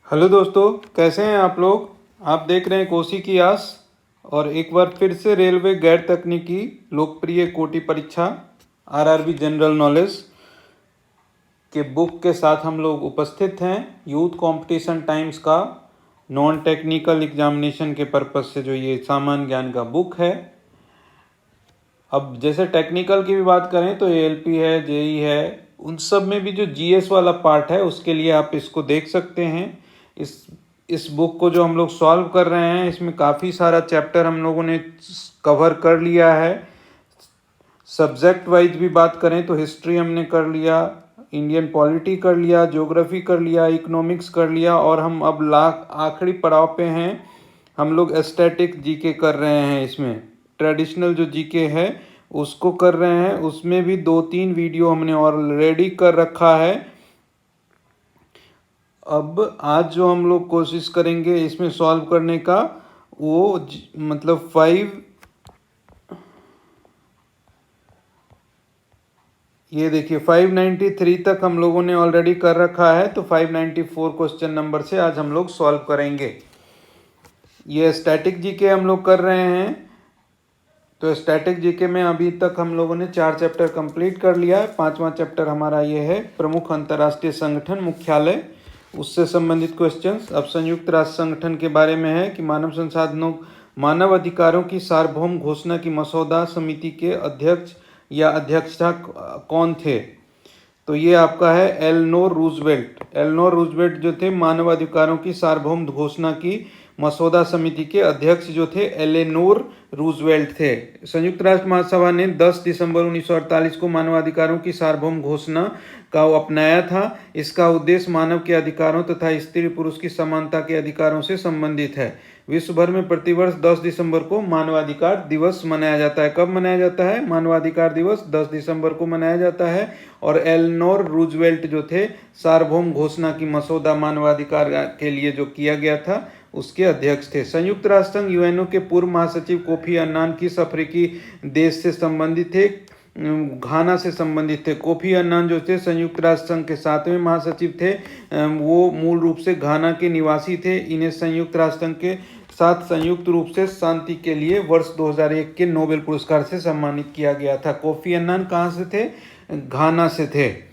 Hello दोस्तों, कैसे हैं आप लोग। आप देख रहे हैं कोसी की आस और एक बार फिर से रेलवे गैर तकनीकी लोकप्रिय कोटि परीक्षा आरआरबी जनरल नॉलेज के बुक के साथ हम लोग उपस्थित हैं। यूथ कंपटीशन टाइम्स का नॉन टेक्निकल एग्जामिनेशन के पर्पज़ से जो ये सामान्य ज्ञान का बुक है। अब जैसे टेक्निकल की भी बात करें तो एएलपी है, जेई है, उन सब में भी जो जीएस वाला पार्ट है उसके लिए आप इसको देख सकते हैं। इस बुक को जो हम लोग सॉल्व कर रहे हैं इसमें काफ़ी सारा चैप्टर हम लोगों ने कवर कर लिया है। सब्जेक्ट वाइज भी बात करें तो हिस्ट्री हमने कर लिया, इंडियन पॉलिटी कर लिया, ज्योग्राफी कर लिया, इकोनॉमिक्स कर लिया और हम अब आखिरी पड़ाव पे हैं। हम लोग एस्थेटिक जीके कर रहे हैं। इसमें ट्रेडिशनल जो जीके है उसको कर रहे हैं। उसमें भी 2-3 वीडियो हमने ऑलरेडी कर रखा है। अब आज जो हम लोग कोशिश करेंगे इसमें सॉल्व करने का वो मतलब 5 ये देखिए 593 तक हम लोगों ने ऑलरेडी कर रखा है, तो 594 क्वेश्चन नंबर से आज हम लोग सॉल्व करेंगे। ये स्टैटिक जीके हम लोग कर रहे हैं। तो स्टैटिक जीके में अभी तक हम लोगों ने 4 चैप्टर कंप्लीट कर लिया है। 5वां चैप्टर हमारा ये है प्रमुख अंतर्राष्ट्रीय संगठन मुख्यालय, उससे संबंधित क्वेश्चंस। अब संयुक्त राष्ट्र संगठन के बारे में है कि मानव अधिकारों की सार्वभौम घोषणा की मसौदा समिति के अध्यक्ष या अध्यक्षा कौन थे। तो ये आपका है एलेनोर रूजवेल्ट। एलेनोर रूजवेल्ट जो थे मानव अधिकारों की सार्वभौम घोषणा की मसौदा समिति के अध्यक्ष जो थे एलेनोर रूजवेल्ट थे। संयुक्त राष्ट्र महासभा ने 10 दिसंबर 1948 को मानवाधिकारों की सार्वभौम घोषणा का अपनाया था। इसका उद्देश्य मानव के अधिकारों तथा स्त्री पुरुष की समानता के अधिकारों से संबंधित है। विश्व भर में प्रतिवर्ष 10 दिसंबर को मानवाधिकार दिवस मनाया जाता है। कब मनाया जाता है? मानवाधिकार दिवस 10 दिसंबर को मनाया जाता है। और एलेनोर रूजवेल्ट जो थे सार्वभौम घोषणा की मसौदा मानवाधिकार के लिए जो किया गया था उसके अध्यक्ष थे। संयुक्त राष्ट्र संघ यूएनओ के पूर्व महासचिव कोफी अन्नान किस अफ्रीकी देश से संबंधित थे? घाना से संबंधित थे। कोफी अन्नान जो थे संयुक्त राष्ट्र संघ के 7वें महासचिव थे। वो मूल रूप से घाना के निवासी थे। इन्हें संयुक्त राष्ट्र संघ के साथ संयुक्त रूप से शांति के लिए वर्ष 2001 के नोबेल पुरस्कार से सम्मानित किया गया था। कोफी अन्नान कहाँ से थे? घाना से थे।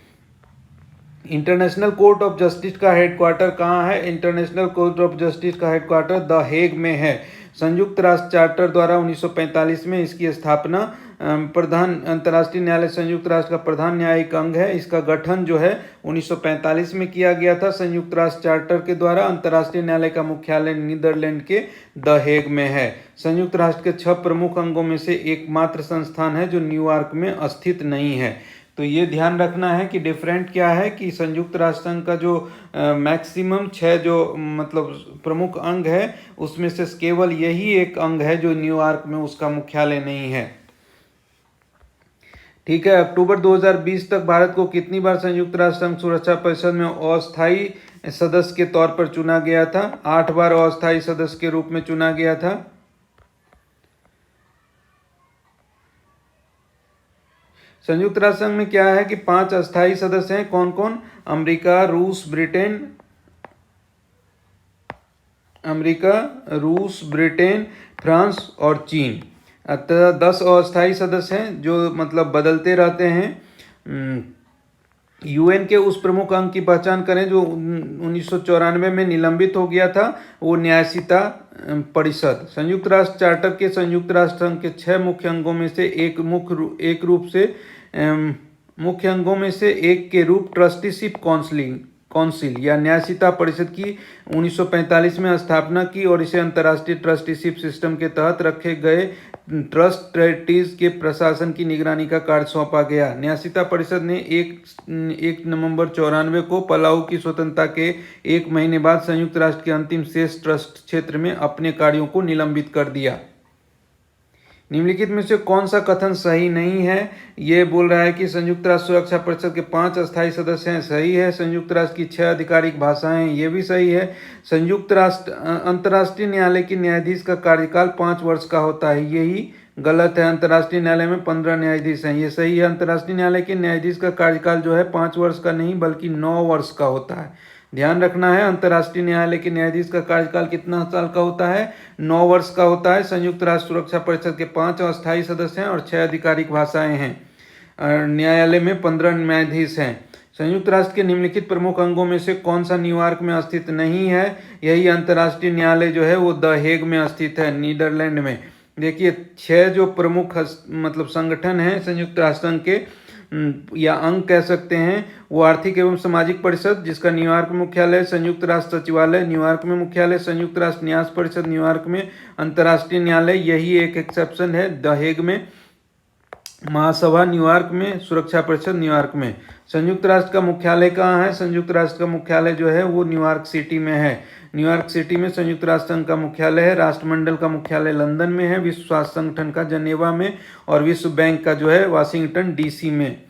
इंटरनेशनल कोर्ट ऑफ जस्टिस का हेडक्वार्टर कहाँ है? इंटरनेशनल कोर्ट ऑफ जस्टिस का हेडक्वार्टर द हेग में है। संयुक्त राष्ट्र चार्टर द्वारा 1945 में इसकी स्थापना प्रधान अंतर्राष्ट्रीय न्यायालय संयुक्त राष्ट्र का प्रधान न्यायिक अंग है। इसका गठन जो है 1945 में किया गया था संयुक्त राष्ट्र चार्टर के द्वारा। अंतर्राष्ट्रीय न्यायालय का मुख्यालय नीदरलैंड के द हेग में है। संयुक्त राष्ट्र के 6 प्रमुख अंगों में से एकमात्र संस्थान है जो न्यूयॉर्क में स्थित नहीं है। तो ये ध्यान रखना है कि डिफरेंट क्या है कि संयुक्त राष्ट्र संघ का जो मैक्सिमम 6 जो मतलब प्रमुख अंग है उसमें से केवल यही एक अंग है जो न्यूयॉर्क में उसका मुख्यालय नहीं है। ठीक है। अक्टूबर 2020 तक भारत को कितनी बार संयुक्त राष्ट्र संघ सुरक्षा परिषद में अस्थायी सदस्य के तौर पर चुना गया था? 8 बार अस्थायी सदस्य के रूप में चुना गया था। संयुक्त राष्ट्र संघ में क्या है कि 5 अस्थायी सदस्य हैं। कौन कौन? अमेरिका, रूस, ब्रिटेन, फ्रांस और चीन। अतः 10 अस्थायी सदस्य हैं जो मतलब बदलते रहते हैं। यूएन के उस प्रमुख अंग की पहचान करें जो 1994 में निलंबित हो गया था, वो न्यायशीता परिषद। संयुक्त राष्ट्र चार्टर के संयुक्त राष्ट्र संघ के 6 मुख्य अंगों में से मुख्य अंगों में से एक के रूप ट्रस्टीशिप काउंसिल या न्यायशीता परिषद की 1945 में स्थापना की और इसे अंतर्राष्ट्रीय ट्रस्टीशिप सिस्टम के तहत रखे गए ट्रस्टीज के प्रशासन की निगरानी का कार्य सौंपा गया। न्यायशीता परिषद ने 1 नवंबर 94 को पलाऊ की स्वतंत्रता के 1 महीने बाद संयुक्त राष्ट्र के अंतिम शेष ट्रस्ट क्षेत्र में अपने कार्यों को निलंबित कर दिया। निम्नलिखित में से कौन सा कथन सही नहीं है? ये बोल रहा है कि संयुक्त राष्ट्र सुरक्षा परिषद के 5 अस्थायी सदस्य हैं, सही है। संयुक्त राष्ट्र की 6 आधिकारिक भाषाएं, ये भी सही है। संयुक्त राष्ट्र अंतर्राष्ट्रीय न्यायालय के न्यायाधीश का कार्यकाल 5 वर्ष का होता है, यही गलत है। अंतर्राष्ट्रीय न्यायालय में 15 न्यायाधीश हैं, ये सही है। अंतर्राष्ट्रीय न्यायालय के न्यायाधीश का कार्यकाल जो है 5 वर्ष का नहीं बल्कि 9 वर्ष का होता है। ध्यान रखना है, अंतर्राष्ट्रीय न्यायालय के न्यायाधीश का कार्यकाल कितना साल का होता है? 9 वर्ष का होता है। संयुक्त राष्ट्र सुरक्षा परिषद के 5 अस्थायी सदस्य हैं और 6 आधिकारिक भाषाएं हैं। न्यायालय में 15 न्यायाधीश हैं। संयुक्त राष्ट्र के निम्नलिखित प्रमुख अंगों में से कौन सा न्यूयॉर्क में स्थित नहीं है? यही अंतर्राष्ट्रीय न्यायालय जो है वो द हेग में स्थित है, नीदरलैंड में। देखिए 6 जो प्रमुख मतलब संगठन हैं संयुक्त राष्ट्र संघ के या अंग कह सकते हैं, वो आर्थिक एवं सामाजिक परिषद जिसका न्यूयॉर्क में मुख्यालय, संयुक्त राष्ट्र सचिवालय न्यूयॉर्क में मुख्यालय, संयुक्त राष्ट्र न्यास परिषद न्यूयॉर्क में, अंतर्राष्ट्रीय न्यायालय यही एक एक्सेप्शन है द हेग में, महासभा न्यूयॉर्क में, सुरक्षा परिषद न्यूयॉर्क में। संयुक्त राष्ट्र का मुख्यालय कहाँ है? संयुक्त राष्ट्र का मुख्यालय जो है वो न्यूयॉर्क सिटी में है। न्यूयॉर्क सिटी में संयुक्त राष्ट्र संघ का मुख्यालय है। राष्ट्रमंडल का मुख्यालय लंदन में है, विश्व स्वास्थ्य संगठन का जनेवा में और विश्व बैंक का जो है वाशिंगटन डीसी में।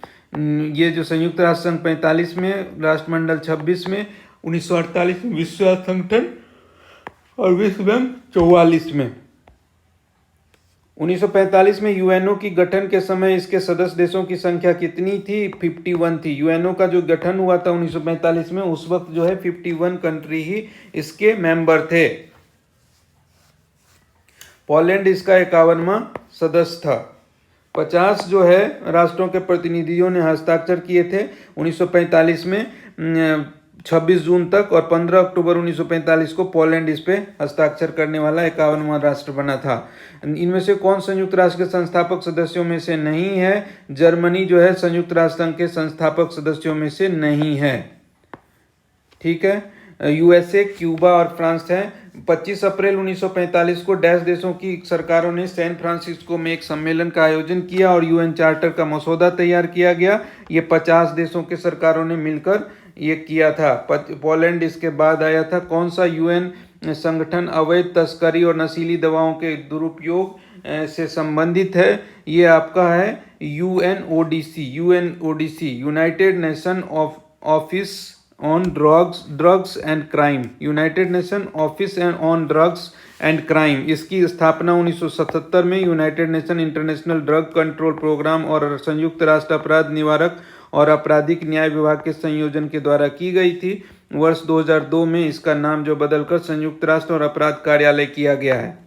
ये जो संयुक्त राष्ट्र संघ 45 में, राष्ट्रमंडल 26 में, 1948 में विश्व स्वास्थ्य संगठन और विश्व बैंक 44 में। 1945 में यूएनओ की गठन के समय इसके सदस्य देशों की संख्या कितनी थी? 51 थी। यूएनओ का जो गठन हुआ था 1945 में, उस वक्त जो है 51 कंट्री ही इसके मेंबर थे। पोलैंड इसका 51वां सदस्य था। 50 जो है राष्ट्रों के प्रतिनिधियों ने हस्ताक्षर किए थे 1945 में 26 जून तक, और 15 अक्टूबर 1945 को पोलैंड इस पे हस्ताक्षर करने वाला 51वां राष्ट्र बना था। इनमें से कौन संयुक्त राष्ट्र के संस्थापक सदस्यों में से नहीं है? जर्मनी जो है संयुक्त राष्ट्र संघ के संस्थापक सदस्यों में से नहीं है। ठीक है। यूएसए, क्यूबा और फ्रांस है। 25 अप्रैल 1945 को डैश देशों की सरकारों ने सैन फ्रांसिस्को में एक सम्मेलन का आयोजन किया और यूएन चार्टर का मसौदा तैयार किया गया। ये 50 देशों के सरकारों ने मिलकर ये किया था। पोलैंड इसके बाद आया था। कौन सा यूएन संगठन अवैध तस्करी और नशीली दवाओं के दुरुपयोग से संबंधित है? ये आपका है UNODC. UNODC United Nation office on drugs and crime. United Nation office on drugs and crime. इसकी स्थापना 1977 में United Nation international drug control programme और संयुक्त राष्ट्र अपराध निवारक और आपराधिक न्याय विभाग के संयोजन के द्वारा की गई थी। वर्ष 2002 में इसका नाम जो बदलकर संयुक्त राष्ट्र और अपराध कार्यालय किया गया है।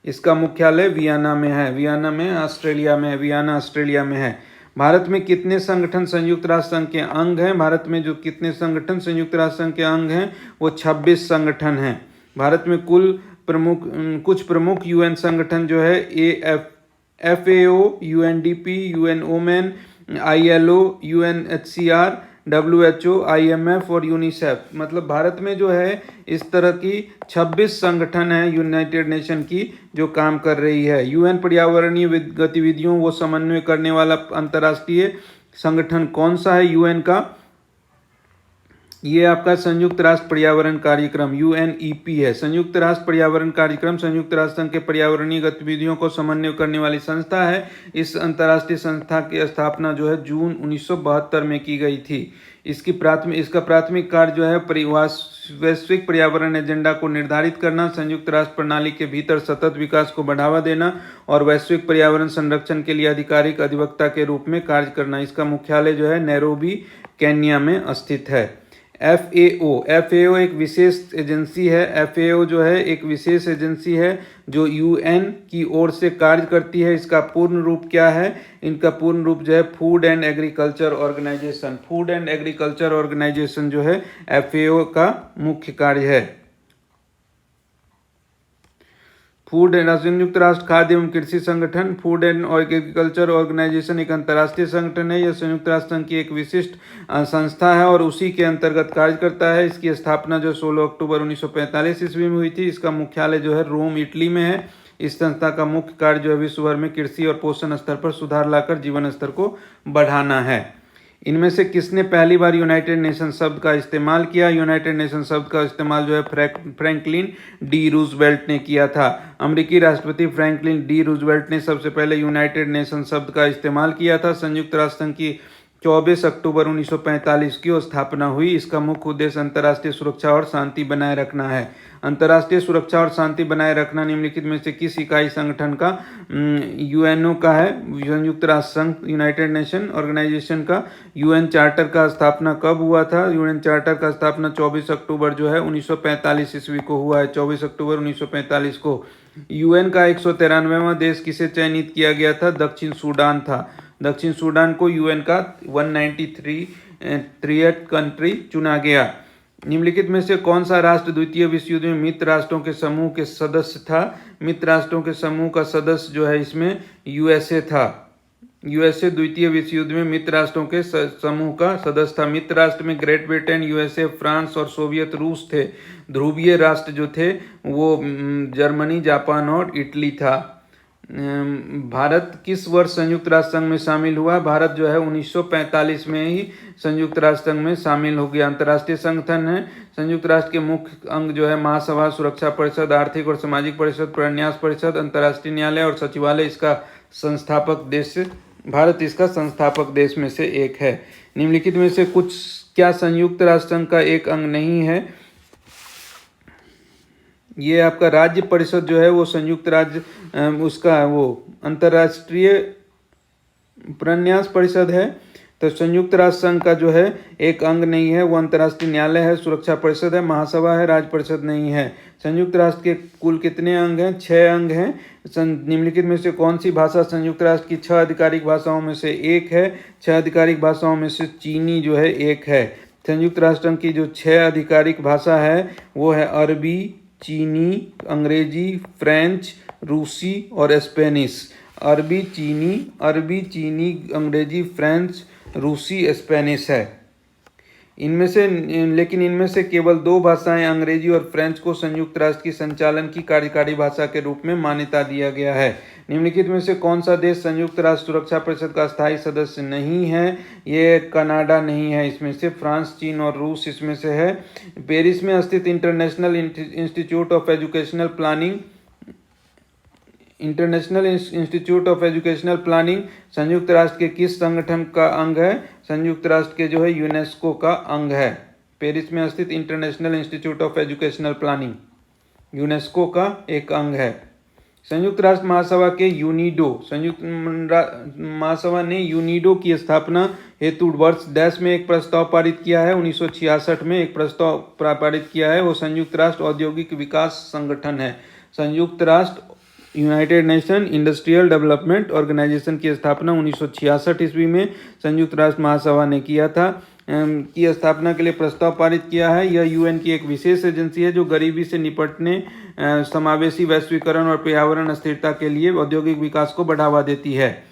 इसका मुख्यालय वियना में है। वियना में ऑस्ट्रेलिया में है। वियना ऑस्ट्रेलिया में है। भारत में कितने संगठन संयुक्त राष्ट्र संघ के अंग हैं? भारत में जो कितने संगठन संयुक्त राष्ट्र संघ के अंग हैं वो 26 संगठन हैं। भारत में कुछ प्रमुख यूएन संगठन जो है FAO, UNDP, UN women, ILO, UNHCR, WHO, IMF और यूनिसेफ। मतलब भारत में जो है इस तरह की 26 संगठन हैं यूनाइटेड नेशन की जो काम कर रही है। यूएन पर्यावरणीय गतिविधियों वो समन्वय करने वाला अंतर्राष्ट्रीय संगठन कौन सा है यूएन का? ये आपका संयुक्त राष्ट्र पर्यावरण कार्यक्रम UNEP है। संयुक्त राष्ट्र पर्यावरण कार्यक्रम संयुक्त राष्ट्र संघ के पर्यावरणीय गतिविधियों को समन्वय करने वाली संस्था है। इस अंतर्राष्ट्रीय संस्था की स्थापना जो है जून 1972 में की गई थी। इसका प्राथमिक कार्य जो है वैश्विक पर्यावरण एजेंडा को निर्धारित करना, संयुक्त राष्ट्र प्रणाली के भीतर सतत विकास को बढ़ावा देना और वैश्विक पर्यावरण संरक्षण के लिए आधिकारिक अधिवक्ता के रूप में कार्य करना। इसका मुख्यालय जो है नैरोबी, केन्या में स्थित है। FAO एक विशेष एजेंसी है। FAO जो है एक विशेष एजेंसी है जो यूएन की ओर से कार्य करती है। इसका पूर्ण रूप क्या है? इनका पूर्ण रूप जो है food and agriculture organisation. Food and agriculture organisation जो है FAO का मुख्य कार्य है। संयुक्त राष्ट्र खाद्य एवं कृषि संगठन, फूड एंड एग्रीकल्चर ऑर्गेनाइजेशन एक अंतर्राष्ट्रीय संगठन है। यह संयुक्त राष्ट्र संघ की एक विशिष्ट संस्था है और उसी के अंतर्गत कार्य करता है। इसकी स्थापना जो 16 अक्टूबर 1945 ईस्वी में हुई थी। इसका मुख्यालय जो है रोम, इटली में है। इस संस्था का मुख्य कार्य जो है विश्व भर में कृषि और पोषण स्तर पर सुधार लाकर जीवन स्तर को बढ़ाना है। इनमें से किसने पहली बार यूनाइटेड नेशन शब्द का इस्तेमाल किया? यूनाइटेड नेशन शब्द का इस्तेमाल जो है फ्रैंकलिन डी रूजवेल्ट ने किया था। अमेरिकी राष्ट्रपति फ्रैंकलिन डी रूजवेल्ट ने सबसे पहले यूनाइटेड नेशन शब्द का इस्तेमाल किया था। संयुक्त राष्ट्र संघ की 24 अक्टूबर 1945 की स्थापना हुई। इसका मुख्य उद्देश्य अंतर्राष्ट्रीय सुरक्षा और शांति बनाए रखना है। अंतर्राष्ट्रीय सुरक्षा और शांति बनाए रखना निम्नलिखित में से किस इकाई संगठन का? यूएनओ का है, संयुक्त राष्ट्र संघ, यूनाइटेड नेशन ऑर्गेनाइजेशन का। यूएन चार्टर का स्थापना कब हुआ था? यूएन चार्टर का स्थापना 24 अक्टूबर जो है 1945 ईस्वी को हुआ है, 24 अक्टूबर 1945 को। यूएन का 193वां देश किसे चयनित किया गया था? दक्षिण सूडान था। दक्षिण सूडान को यूएन का 193 कंट्री चुना गया। निम्नलिखित में से कौन सा राष्ट्र द्वितीय विश्व युद्ध में मित्र राष्ट्रों के समूह के सदस्य था? मित्र राष्ट्रों के समूह का सदस्य जो है इसमें यूएसए था। यूएसए द्वितीय विश्व युद्ध में मित्र राष्ट्रों के समूह का सदस्य था। मित्र राष्ट्र में ग्रेट ब्रिटेन, यूएसए, फ्रांस और सोवियत रूस थे। ध्रुवीय राष्ट्र जो थे वो जर्मनी, जापान और इटली था। भारत किस वर्ष संयुक्त राष्ट्र संघ में शामिल हुआ? भारत जो है 1945 में ही संयुक्त राष्ट्र संघ में शामिल हो गया। अंतर्राष्ट्रीय संगठन है। संयुक्त राष्ट्र के मुख्य अंग जो है महासभा, सुरक्षा परिषद, आर्थिक और सामाजिक परिषद, प्रन्यास परिषद, अंतर्राष्ट्रीय न्यायालय और सचिवालय। इसका संस्थापक देश, भारत इसका संस्थापक देश में से एक है। निम्नलिखित में से कुछ क्या संयुक्त राष्ट्र संघ का एक अंग नहीं है? ये आपका राज्य परिषद जो है वो संयुक्त राज्य उसका वो अंतर्राष्ट्रीय प्रन्यास परिषद है। तो संयुक्त राष्ट्र संघ का जो है एक अंग नहीं है, वो अंतर्राष्ट्रीय न्यायालय है, सुरक्षा परिषद है, महासभा है, राज्य परिषद नहीं है। संयुक्त राष्ट्र के कुल कितने अंग हैं? 6 अंग हैं। निम्नलिखित में से कौन सी भाषा संयुक्त राष्ट्र की 6 आधिकारिक भाषाओं में से एक है? 6 आधिकारिक भाषाओं में से चीनी जो है एक है। संयुक्त राष्ट्र संघ की जो 6 आधिकारिक भाषा है वो है अरबी, चीनी, अंग्रेजी, फ्रेंच, रूसी और स्पेनिश। अरबी, चीनी, अंग्रेजी, फ्रेंच, रूसी, स्पेनिश है। लेकिन इनमें से केवल 2 भाषाएं अंग्रेजी और फ्रेंच को संयुक्त राष्ट्र की संचालन की कार्यकारी भाषा के रूप में मान्यता दिया गया है। निम्नलिखित में से कौन सा देश संयुक्त राष्ट्र सुरक्षा परिषद का स्थायी सदस्य नहीं है? ये कनाडा नहीं है, इसमें से फ्रांस, चीन और रूस इसमें से है। पेरिस में स्थित international institute of educational planning संयुक्त राष्ट्र के किस संगठन का अंग है? संयुक्त राष्ट्र के जो है यूनेस्को का अंग है। पेरिस में स्थित international institute of educational planning UNESCO का एक अंग है। संयुक्त राष्ट्र महासभा के संयुक्त महासभा ने यूनिडो की स्थापना हेतु वर्ष डैश में एक प्रस्ताव पारित किया है। 1966 में एक प्रस्ताव पारित किया है। वो संयुक्त राष्ट्र औद्योगिक विकास संगठन है। संयुक्त राष्ट्र United Nation industrial development organisation की स्थापना 1966 ईस्वी में संयुक्त राष्ट्र महासभा ने किया था, की स्थापना के लिए प्रस्ताव पारित किया है। यह यूएन की एक विशेष एजेंसी है जो गरीबी से निपटने, समावेशी वैश्वीकरण और पर्यावरण स्थिरता के लिए औद्योगिक विकास को बढ़ावा देती है।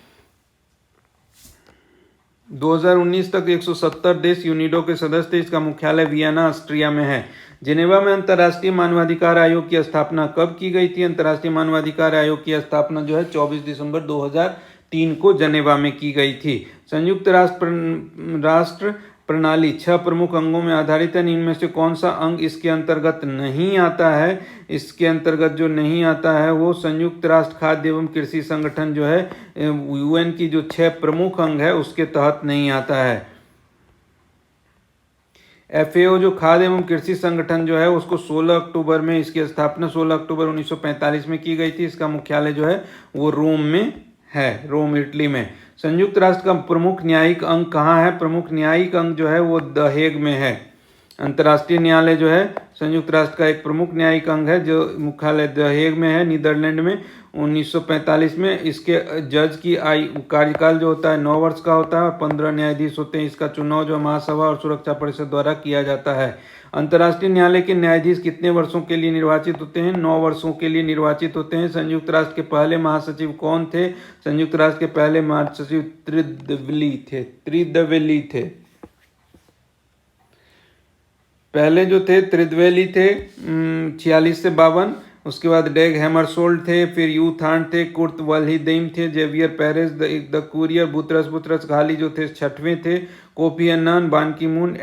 2019 तक 170 देश यूनिडो के सदस्य थे। इसका मुख्यालय वियना, ऑस्ट्रिया में है। जिनेवा में अंतर्राष्ट्रीय मानवाधिकार आयोग की स्थापना कब की गई थी? अंतर्राष्ट्रीय मानवाधिकार आयोग की स्थापना जो है 24 दिसंबर 2003 को जिनेवा में की गई थी। संयुक्त राष्ट्र प्रणाली 6 प्रमुख अंगों में आधारित है। इनमें से कौन सा अंग इसके अंतर्गत नहीं आता है? इसके अंतर्गत जो नहीं आता है वो संयुक्त राष्ट्र खाद्य एवं कृषि संगठन जो है यूएन की जो 6 प्रमुख अंग है उसके तहत नहीं आता है। एफएओ जो खाद्य एवं कृषि संगठन जो है उसको 16 अक्टूबर में इसकी स्थापना 16 अक्टूबर 1945 में की गई थी। इसका मुख्यालय जो है वो रोम में है, रोम इटली में। संयुक्त राष्ट्र का प्रमुख न्यायिक अंग कहाँ है? प्रमुख न्यायिक अंग जो है वो द हेग में है। अंतर्राष्ट्रीय न्यायालय जो है संयुक्त राष्ट्र का एक प्रमुख न्यायिक अंग है जो मुख्यालय द हेग में है, नीदरलैंड में। 1945 में इसके जज की कार्यकाल जो होता है 9 वर्ष का होता है और 15 न्यायाधीश होते हैं। इसका चुनाव जो महासभा और सुरक्षा परिषद द्वारा किया जाता है। अंतर्राष्ट्रीय न्यायालय के न्यायाधीश कितने वर्षों के लिए निर्वाचित होते हैं? 9 वर्षों के लिए निर्वाचित होते हैं। संयुक्त राष्ट्र के पहले महासचिव कौन थे? संयुक्त राष्ट्र के पहले महासचिव त्रिदवेली थे। पहले जो थे त्रिदवेली थे 46 से 52। उसके बाद डेग हैमरशोल्ड थे, फिर यू थान थे, कुर्त वल्हीदेम थे, Javier Perez de Cuellar, Boutros Ghali जो थे 6वें थे, कोफी अन्नान, बान की मून,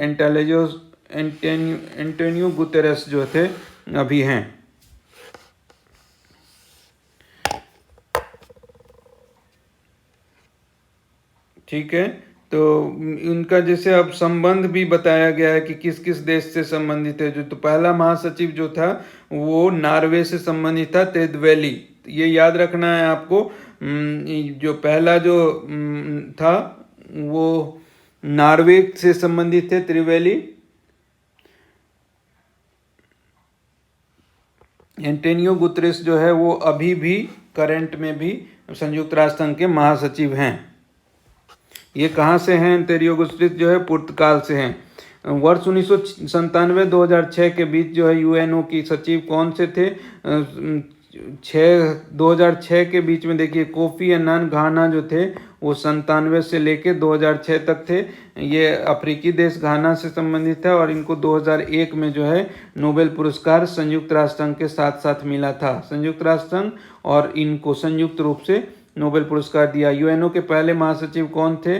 एंटोनियो गुतेरेस जो थे अभी हैं। ठीक है, तो उनका जैसे अब संबंध भी बताया गया है कि किस किस देश से संबंधित है। जो तो पहला महासचिव जो था वो नॉर्वे से संबंधित था, त्रिवेली। ये याद रखना है आपको। जो पहला जो था वो नॉर्वे से संबंधित थे, त्रिवेली। एंटोनियो गुतरेस जो है वो अभी भी करंट में भी संयुक्त राष्ट्र संघ के महासचिव हैं। ये कहाँ से हैं? एंटोनियो गुतरेस जो है पुर्तगाल से हैं। वर्ष 1997-2006 के बीच जो है यूएनओ की सचिव कौन से थे? 2006 के बीच में देखिए कोफी अन्नान घाना जो थे वो 97 से लेके 2006 तक थे। ये अफ्रीकी देश घाना से संबंधित है और इनको 2001 में जो है नोबेल पुरस्कार संयुक्त राष्ट्र संघ के साथ साथ मिला था। संयुक्त राष्ट्र संघ और इनको संयुक्त रूप से नोबेल पुरस्कार दिया। यूएनओ के पहले महासचिव कौन थे?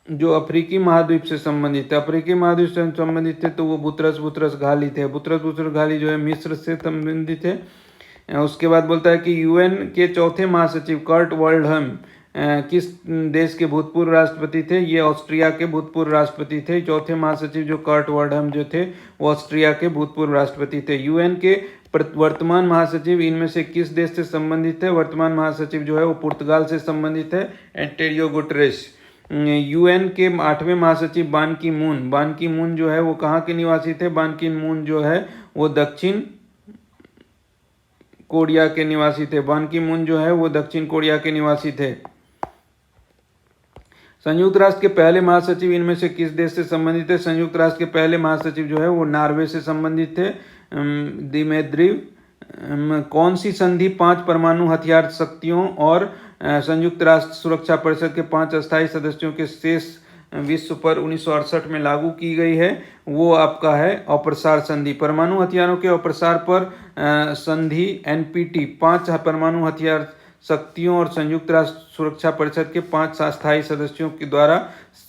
जो अफ्रीकी महाद्वीप से संबंधित है, अफ्रीकी महाद्वीप से संबंधित थे तो वो बुतरस घाली थे। बुतरस घाली जो है मिस्र से संबंधित है। उसके बाद बोलता है कि यूएन के चौथे महासचिव कर्ट वल्डहम किस देश के भूतपूर्व राष्ट्रपति थे? ये ऑस्ट्रिया के भूतपूर्व राष्ट्रपति थे। चौथे महासचिव जो कर्ट वल्डहम जो थे वो ऑस्ट्रिया के भूतपूर्व राष्ट्रपति थे। यूएन के वर्तमान महासचिव इनमें से किस देश से संबंधित है? वर्तमान महासचिव जो है वो पुर्तगाल से संबंधित है, एंटोनियो गुटेरेस। यूएन के 8वें महासचिव बान की मून जो है वो कहाँ के निवासी थे? बान की मून जो है वो दक्षिण कोरिया के निवासी थे। बान की मून जो है वो दक्षिण कोरिया के निवासी थे। संयुक्त राष्ट्र के पहले महासचिव इनमें से किस देश से संबंधित है? संयुक्त राष्ट्र के पहले महासचिव जो है वो नॉर्वे से संबंधित थे, दिमित्रिव। कौन सी संधि 5 परमाणु हथियार शक्तियों और संयुक्त राष्ट्र सुरक्षा परिषद के 5 अस्थायी सदस्यों के शेष विश्व पर 1968 में लागू की गई है? वो आपका है अप्रसार संधि। परमाणु हथियारों के अप्रसार पर संधि एनपीटी 5 परमाणु हथियार शक्तियों और संयुक्त राष्ट्र सुरक्षा परिषद के 5 अस्थायी सदस्यों के द्वारा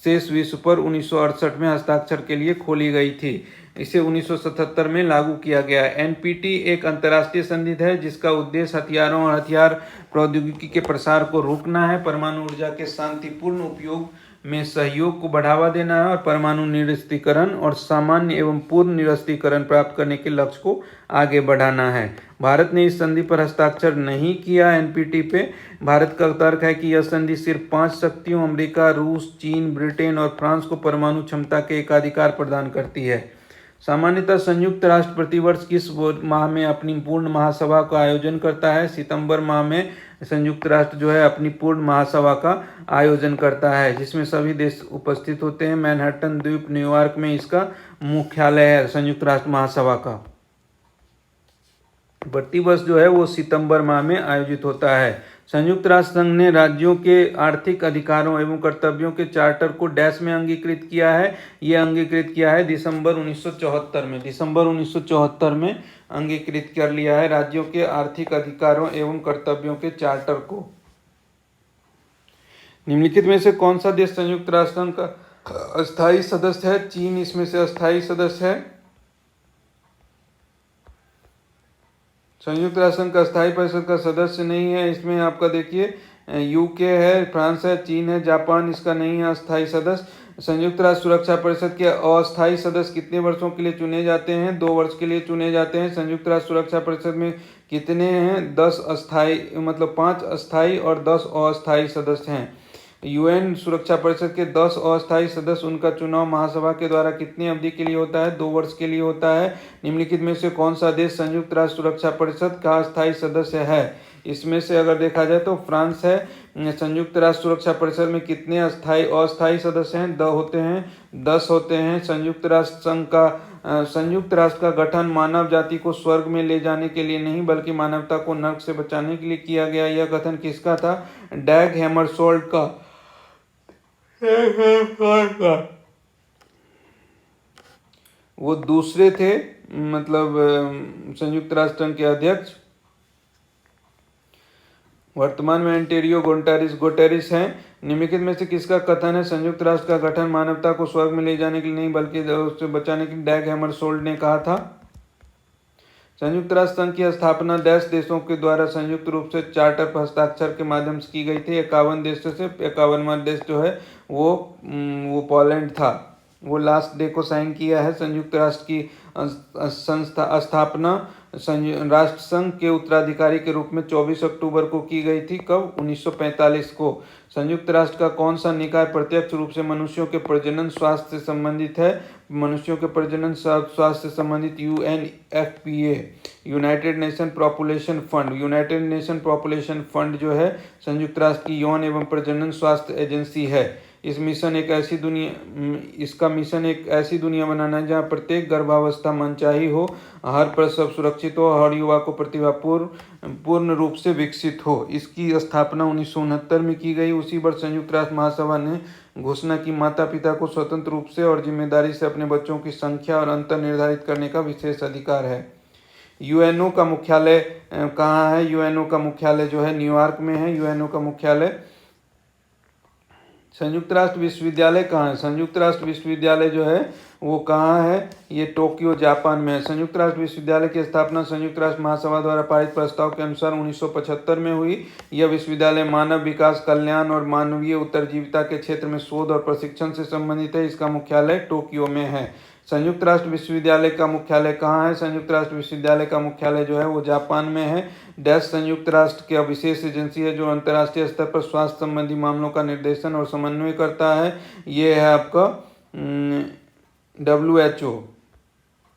शेष विश्व पर 1968 में हस्ताक्षर के लिए खोली गई थी। इसे 1977 में लागू किया गया। एनपीटी एक अंतर्राष्ट्रीय संधि है जिसका उद्देश्य हथियारों और हथियार प्रौद्योगिकी के प्रसार को रोकना है, परमाणु ऊर्जा के शांतिपूर्ण उपयोग में सहयोग को बढ़ावा देना है और परमाणु निरस्त्रीकरण और सामान्य एवं पूर्ण निरस्त्रीकरण प्राप्त करने के लक्ष्य को आगे बढ़ाना है। भारत ने इस संधि पर हस्ताक्षर नहीं किया। एनपीटी पे भारत का तर्क है कि यह संधि सिर्फ 5 शक्तियों अमेरिका, रूस, चीन, ब्रिटेन और फ्रांस को परमाणु क्षमता के एकाधिकार प्रदान करती है। सामान्यतः संयुक्त राष्ट्र प्रतिवर्ष किस माह में अपनी पूर्ण महासभा का आयोजन करता है? सितंबर माह में संयुक्त राष्ट्र जो है अपनी पूर्ण महासभा का आयोजन करता है जिसमें सभी देश उपस्थित होते हैं। मैनहट्टन द्वीप न्यूयॉर्क में इसका मुख्यालय है संयुक्त राष्ट्र महासभा का। प्रतिवर्ष जो है वो सितंबर माह में आयोजित होता है। संयुक्त राष्ट्र संघ ने राज्यों के आर्थिक अधिकारों एवं कर्तव्यों के चार्टर को डैश में अंगीकृत किया है? ये अंगीकृत किया है दिसंबर 1974 में। दिसंबर 1974 में अंगीकृत कर लिया है राज्यों के आर्थिक अधिकारों एवं कर्तव्यों के चार्टर को। निम्नलिखित में से कौन सा देश संयुक्त राष्ट्र संघ का अस्थायी सदस्य है? चीन इसमें से अस्थायी सदस्य है। संयुक्त राष्ट्र संघ का स्थायी परिषद का सदस्य नहीं है। इसमें आपका देखिए यूके है, फ्रांस है, चीन है, जापान इसका नहीं है अस्थायी सदस्य। संयुक्त राष्ट्र सुरक्षा परिषद के अस्थायी सदस्य कितने वर्षों के लिए चुने जाते हैं? 2 वर्ष के लिए चुने जाते हैं। संयुक्त राष्ट्र सुरक्षा परिषद में कितने हैं? 10 अस्थायी, मतलब 5 अस्थायी और 10 अस्थायी सदस्य हैं। यूएन सुरक्षा परिषद के 10 अस्थायी सदस्य, उनका चुनाव महासभा के द्वारा कितनी अवधि के लिए होता है? 2 वर्ष के लिए होता है। निम्नलिखित में से कौन सा देश संयुक्त राष्ट्र सुरक्षा परिषद का अस्थायी सदस्य है? इसमें से अगर देखा जाए तो फ्रांस है। संयुक्त राष्ट्र सुरक्षा परिषद में कितने अस्थायी सदस्य हैं? 10 होते हैं। संयुक्त राष्ट्र का गठन मानव जाति को स्वर्ग में ले जाने के लिए नहीं बल्कि मानवता को नर्क से बचाने के लिए किया गया। यह गठन किसका था? डैग हैमरशोल्ड का। वो दूसरे थे, मतलब संयुक्त राष्ट्र संघ के अध्यक्ष। वर्तमान में एंटोनियो गुटेरेस हैं। निम्नलिखित में से किसका कथन है? संयुक्त राष्ट्र का गठन मानवता को स्वर्ग में ले जाने के लिए नहीं बल्कि उससे बचाने के लिए डैग हैमरशोल्ड ने कहा था। संयुक्त राष्ट्र संघ की स्थापना 10 देशों के द्वारा संयुक्त रूप से चार्टर पर हस्ताक्षर के माध्यम से की गई थी। 51 देशों से 51वां देश जो है वो पोलैंड था। वो लास्ट डे को साइन किया है। संयुक्त राष्ट्र की संस्था स्थापना राष्ट्र संघ के उत्तराधिकारी के रूप में 24 अक्टूबर को की गई थी। कब? 1945 को। संयुक्त राष्ट्र का कौन सा निकाय प्रत्यक्ष रूप से मनुष्यों के प्रजनन स्वास्थ्य से संबंधित है? मनुष्यों के प्रजनन स्वास्थ्य से संबंधित UNFPA, United nation population fund. United nation population fund जो है संयुक्त राष्ट्र की यौन एवं प्रजनन स्वास्थ्य एजेंसी है। इसका मिशन एक ऐसी दुनिया बनाना है जहाँ प्रत्येक गर्भावस्था मनचाही हो, हर प्रसव सुरक्षित हो, हर युवा को प्रतिभा पूर्ण रूप से विकसित हो। इसकी स्थापना 1969 में की गई। उसी वर्ष संयुक्त राष्ट्र महासभा ने घोषणा की माता पिता को स्वतंत्र रूप से और जिम्मेदारी से अपने बच्चों की संख्या और अंतर निर्धारित करने का विशेष अधिकार है। यूएनओ का मुख्यालय कहाँ है? यूएनओ का मुख्यालय जो है न्यूयॉर्क में है। यूएनओ का मुख्यालय। संयुक्त राष्ट्र विश्वविद्यालय कहाँ है? संयुक्त राष्ट्र विश्वविद्यालय जो है वो कहाँ है? ये टोक्यो जापान में है। संयुक्त राष्ट्र विश्वविद्यालय की स्थापना संयुक्त राष्ट्र महासभा द्वारा पारित प्रस्ताव के अनुसार 1975 में हुई। यह विश्वविद्यालय मानव विकास, कल्याण और मानवीय उत्तरजीविता के क्षेत्र में शोध और प्रशिक्षण से संबंधित है। इसका मुख्यालय टोक्यो में है। संयुक्त राष्ट्र विश्वविद्यालय का मुख्यालय कहाँ है? संयुक्त राष्ट्र विश्वविद्यालय का मुख्यालय जो है वो जापान में है। संयुक्त राष्ट्र की विशेष एजेंसी है जो अंतर्राष्ट्रीय स्तर पर स्वास्थ्य संबंधी मामलों का निर्देशन और समन्वय करता है। ये है आपका WHO।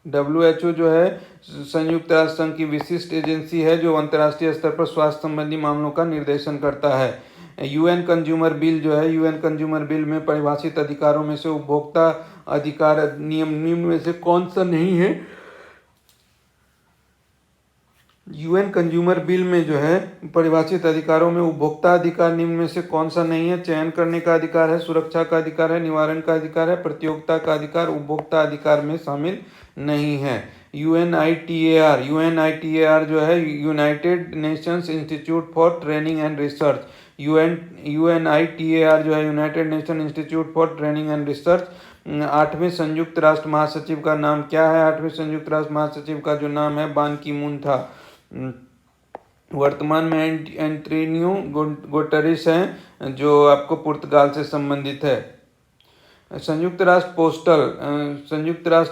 WHO जो है संयुक्त राष्ट्र संघ की विशिष्ट एजेंसी है जो अंतर्राष्ट्रीय स्तर पर स्वास्थ्य संबंधी मामलों का निर्देशन करता है। UN कंज्यूमर बिल जो है, UN कंज्यूमर बिल में परिभाषित अधिकारों में से उपभोक्ता अधिकार निम्न में से कौन सा नहीं है? UN कंज्यूमर बिल में जो है परिभाषित अधिकारों में उपभोक्ता अधिकार निम्न में से कौन सा नहीं है? चयन करने का अधिकार है, सुरक्षा का अधिकार है, निवारण का अधिकार है, प्रतियोगिता का अधिकार उपभोक्ता अधिकार में शामिल नहीं है। UNITAR जो है United Nations Institute for Training and Research. UNITAR जो है United Nation Institute for Training and Research. 8वें संयुक्त राष्ट्र महासचिव का नाम क्या है? 8वें संयुक्त राष्ट्र महासचिव का जो नाम है बान की मून था। वर्तमान में एंटोनियो गुटेरेस हैं जो आपको पुर्तगाल से संबंधित है। संयुक्त राष्ट्र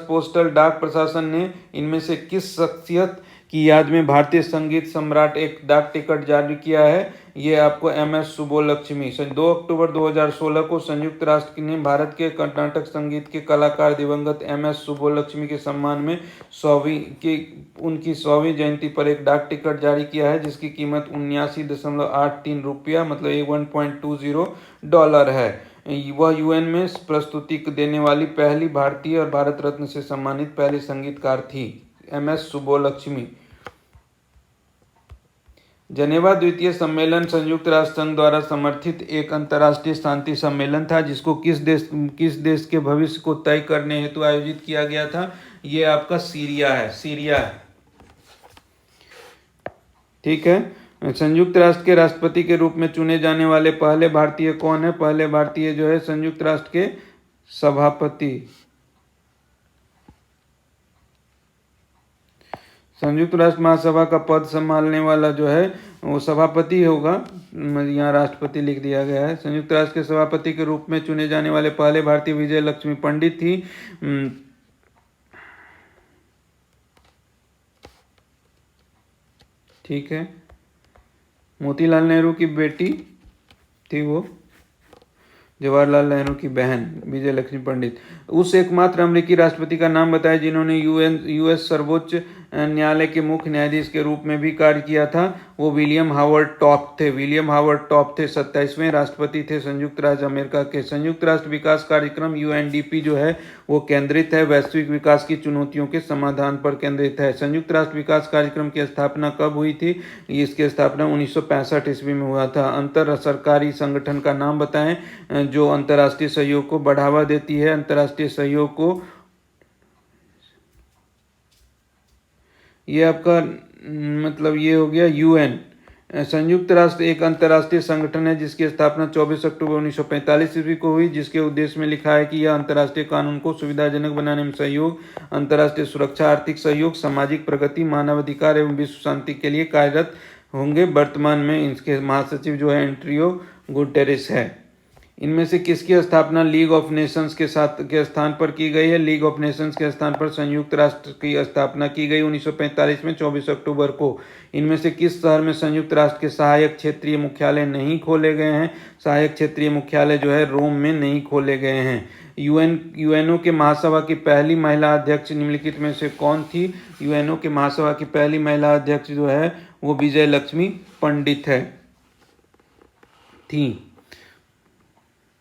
पोस्टल डाक प्रशासन ने इनमें से किस शख्सियत की याद में भारतीय संगीत सम्राट एक डाक टिकट जारी किया है? ये आपको MS सुब्बोलक्ष्मी। 2 अक्टूबर 2016 को संयुक्त राष्ट्र ने भारत के कर्नाटक संगीत के कलाकार दिवंगत MS सुब्बोलक्ष्मी के सम्मान में उनकी 100वीं जयंती पर एक डाक टिकट जारी किया है जिसकी कीमत 79.83 रुपया मतलब $1.20 है। वह UN में प्रस्तुति देने वाली पहली भारतीय और भारत रत्न से सम्मानित पहली संगीतकार थी, MS सुब्बोलक्ष्मी। जनेवा द्वितीय सम्मेलन संयुक्त राष्ट्र संघ द्वारा समर्थित एक अंतर्राष्ट्रीय शांति सम्मेलन था जिसको किस देश के भविष्य को तय करने हेतु आयोजित किया गया था? ये आपका सीरिया है। ठीक है। संयुक्त राष्ट्र के राष्ट्रपति के रूप में चुने जाने वाले पहले भारतीय कौन है? पहले भारतीय जो है संयुक्त राष्ट्र के सभापति। संयुक्त राष्ट्र महासभा का पद संभालने वाला जो है वो सभापति होगा। यहाँ राष्ट्रपति लिख दिया गया है। संयुक्त राष्ट्र के सभापति के रूप में चुने जाने वाले पहले भारतीय विजय लक्ष्मी पंडित थी। ठीक है। मोतीलाल नेहरू की बेटी थी वो, जवाहरलाल नेहरू की बहन विजय लक्ष्मी पंडित। उस एकमात्र अमेरिकी राष्ट्रपति का नाम बताया जिन्होंने US सर्वोच्च न्यायालय के मुख्य न्यायाधीश के रूप में भी कार्य किया था। वो विलियम हावर्ड टॉप थे। 27वें राष्ट्रपति थे संयुक्त राज्य अमेरिका के। संयुक्त राष्ट्र विकास कार्यक्रम UNDP जो है वो केंद्रित है वैश्विक विकास की चुनौतियों के समाधान पर केंद्रित है। संयुक्त राष्ट्र विकास कार्यक्रम की स्थापना कब हुई थी? इसकी स्थापना 1965 ईस्वी में हुआ था। अंतर सरकारी संगठन का नाम बताएं जो अंतर्राष्ट्रीय सहयोग को बढ़ावा देती है। अंतर्राष्ट्रीय सहयोग को ये आपका मतलब ये हो गया UN। संयुक्त राष्ट्र एक अंतर्राष्ट्रीय संगठन है जिसकी स्थापना 24 अक्टूबर 1945 ईस्वी को हुई, जिसके उद्देश्य में लिखा है कि यह अंतर्राष्ट्रीय कानून को सुविधाजनक बनाने में सहयोग, अंतर्राष्ट्रीय सुरक्षा, आर्थिक सहयोग, सामाजिक प्रगति, मानवाधिकार एवं विश्व शांति के लिए कार्यरत होंगे। वर्तमान में इनके महासचिव जो है एंटोनियो गुटेरेस है। इनमें से किसकी स्थापना लीग ऑफ नेशंस के स्थान पर की गई है? लीग ऑफ नेशंस के स्थान पर संयुक्त राष्ट्र की स्थापना की गई 1945 में 24 अक्टूबर को। इनमें से किस शहर में संयुक्त राष्ट्र के सहायक क्षेत्रीय मुख्यालय नहीं खोले गए हैं? सहायक क्षेत्रीय मुख्यालय जो है रोम में नहीं खोले गए हैं। यूएनओ के महासभा की पहली महिला अध्यक्ष निम्नलिखित में से कौन थी? यूएनओ के महासभा की पहली महिला अध्यक्ष जो है वो विजय लक्ष्मी पंडित थी।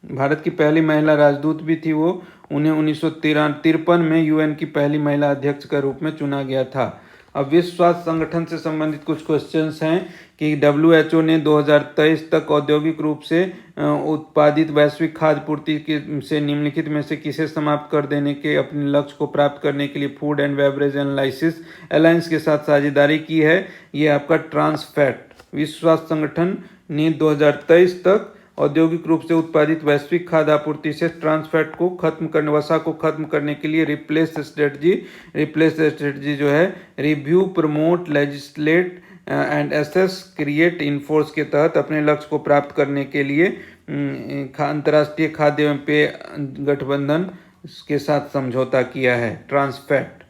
भारत की पहली महिला राजदूत भी थी वो। उन्हें 1953 में यूएन की पहली महिला अध्यक्ष के रूप में चुना गया था। अब विश्व स्वास्थ्य संगठन से संबंधित कुछ क्वेश्चंस हैं कि WHO ने 2023 तक औद्योगिक रूप से उत्पादित वैश्विक खाद्य पूर्ति से निम्नलिखित में से किसे समाप्त कर देने के अपने लक्ष्य को प्राप्त करने के लिए food and beverage analysis alliance के साथ साझेदारी की है? ये आपका ट्रांसफैट। विश्व स्वास्थ्य संगठन ने 2023 तक औद्योगिक रूप से उत्पादित वैश्विक खाद्य आपूर्ति से ट्रांसफैट को खत्म करने, वसा को खत्म करने के लिए रिप्लेस स्ट्रेटजी जो है review, promote, legislate and assess, create, enforce के तहत अपने लक्ष्य को प्राप्त करने के लिए अंतर्राष्ट्रीय खाद्य एवं पेय गठबंधन के साथ समझौता किया है। ट्रांसफैट।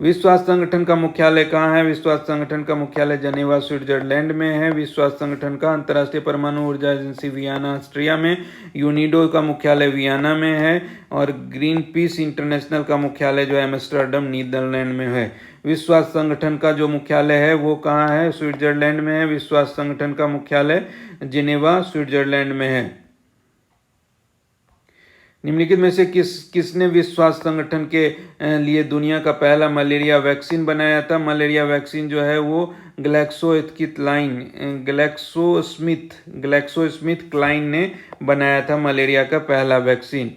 विश्व स्वास्थ्य संगठन का मुख्यालय कहाँ है? विश्व स्वास्थ्य संगठन का मुख्यालय जनेवा स्विट्जरलैंड में है। विश्व स्वास्थ्य संगठन का अंतर्राष्ट्रीय परमाणु ऊर्जा एजेंसी वियना ऑस्ट्रिया में, यूनिडो का मुख्यालय वियना में है और ग्रीन पीस इंटरनेशनल का मुख्यालय जो है एम्स्टर्डम नीदरलैंड में है। विश्व स्वास्थ्य संगठन का जो मुख्यालय है वो कहाँ है? स्विट्जरलैंड में है। विश्व स्वास्थ्य संगठन का मुख्यालय जिनेवा स्विट्जरलैंड में है। निम्नलिखित में से किसने विश्व स्वास्थ्य संगठन के लिए दुनिया का पहला मलेरिया वैक्सीन बनाया था? मलेरिया वैक्सीन जो है वो ग्लैक्सोस्मिथ क्लाइन ने बनाया था मलेरिया का पहला वैक्सीन।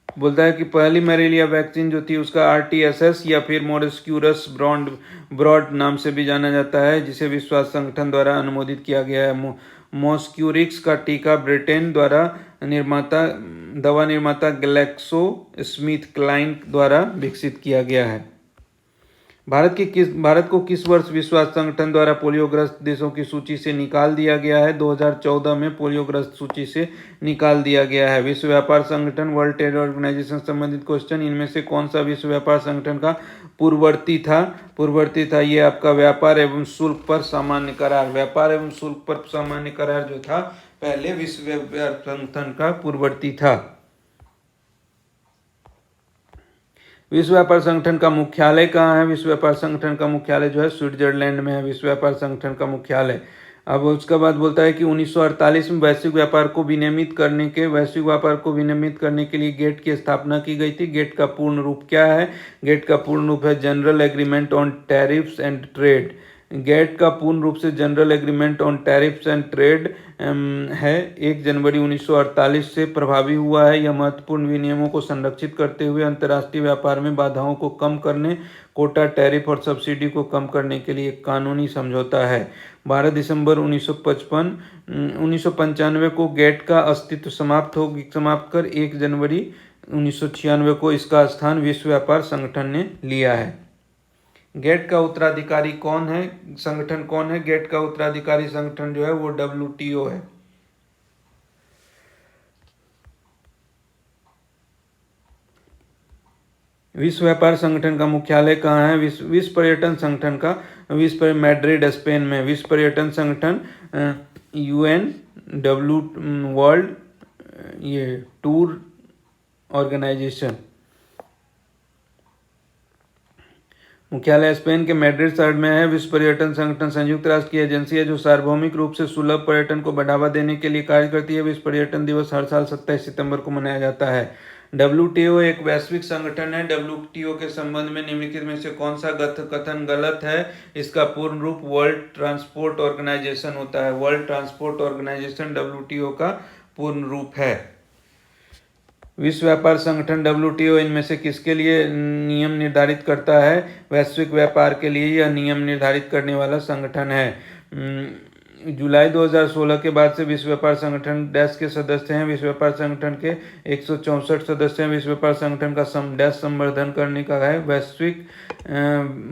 बोलता है कि पहली मलेरिया वैक्सीन जो थी उसका RTS या फिर मोरस्क्यूरस ब्रॉड नाम से भी जाना जाता है, जिसे विश्व स्वास्थ्य संगठन द्वारा अनुमोदित किया गया है। मॉस्क्यूरिक्स का टीका ब्रिटेन द्वारा दवा निर्माता ग्लैक्सोस्मिथ क्लाइन द्वारा विकसित किया गया है। भारत को किस वर्ष विश्व स्वास्थ्य संगठन द्वारा पोलियोग्रस्त देशों की सूची से निकाल दिया गया है? 2014 में पोलियोग्रस्त सूची से निकाल दिया गया है। विश्व व्यापार संगठन, वर्ल्ड ट्रेड ऑर्गेनाइजेशन संबंधित क्वेश्चन, इनमें से कौन सा विश्व व्यापार संगठन का पूर्ववर्ती था? ये आपका व्यापार एवं शुल्क पर सामान्य करार। व्यापार एवं शुल्क पर सामान्य करार जो था पहले विश्व व्यापार संगठन का पूर्ववर्ती था। विश्व व्यापार संगठन का मुख्यालय कहाँ है? विश्व व्यापार संगठन का मुख्यालय जो है स्विट्जरलैंड में है। विश्व व्यापार संगठन का मुख्यालय। अब उसके बाद बोलता है कि 1948 में वैश्विक व्यापार को विनियमित करने के लिए गेट की स्थापना की गई थी। गेट का पूर्ण रूप क्या है? गेट का पूर्ण रूप है general agreement on tariffs and trade. GATT का पूर्ण रूप से general agreement on tariffs and trade है। 1 जनवरी 1948 से प्रभावी हुआ है। यह महत्वपूर्ण विनियमों को संरक्षित करते हुए अंतर्राष्ट्रीय व्यापार में बाधाओं को कम करने, कोटा, टैरिफ और सब्सिडी को कम करने के लिए एक कानूनी समझौता है। 12 दिसंबर 1995 को गेट का अस्तित्व समाप्त कर 1 जनवरी 1996 को इसका स्थान विश्व व्यापार संगठन ने लिया है। गेट का उत्तराधिकारी कौन है? संगठन कौन है? गेट का उत्तराधिकारी संगठन जो है वो WTO है। विश्व व्यापार संगठन का मुख्यालय कहाँ है? विश्व पर्यटन संगठन का मैड्रिड, स्पेन में। विश्व पर्यटन संगठन UN वर्ल्ड टूर ऑर्गेनाइजेशन, मुख्यालय स्पेन के मैड्रिड शहर में है। विश्व पर्यटन संगठन संयुक्त राष्ट्र की एजेंसी है जो सार्वभौमिक रूप से सुलभ पर्यटन को बढ़ावा देने के लिए कार्य करती है। विश्व पर्यटन दिवस हर साल 27 सितंबर को मनाया जाता है। WTO एक वैश्विक संगठन है। WTO के संबंध में निम्नलिखित में से कौन सा कथन गलत है? इसका पूर्ण रूप वर्ल्ड ट्रांसपोर्ट ऑर्गेनाइजेशन होता है। वर्ल्ड ट्रांसपोर्ट ऑर्गेनाइजेशन WTO का पूर्ण रूप है। विश्व व्यापार संगठन WTO इनमें से किसके लिए नियम निर्धारित करता है? वैश्विक व्यापार के लिए यह नियम निर्धारित करने वाला संगठन है। जुलाई 2016 के बाद से विश्व व्यापार संगठन डैश के सदस्य हैं। विश्व व्यापार संगठन के 164 सदस्य हैं। विश्व व्यापार संगठन का डैश संवर्धन करने का है वैश्विक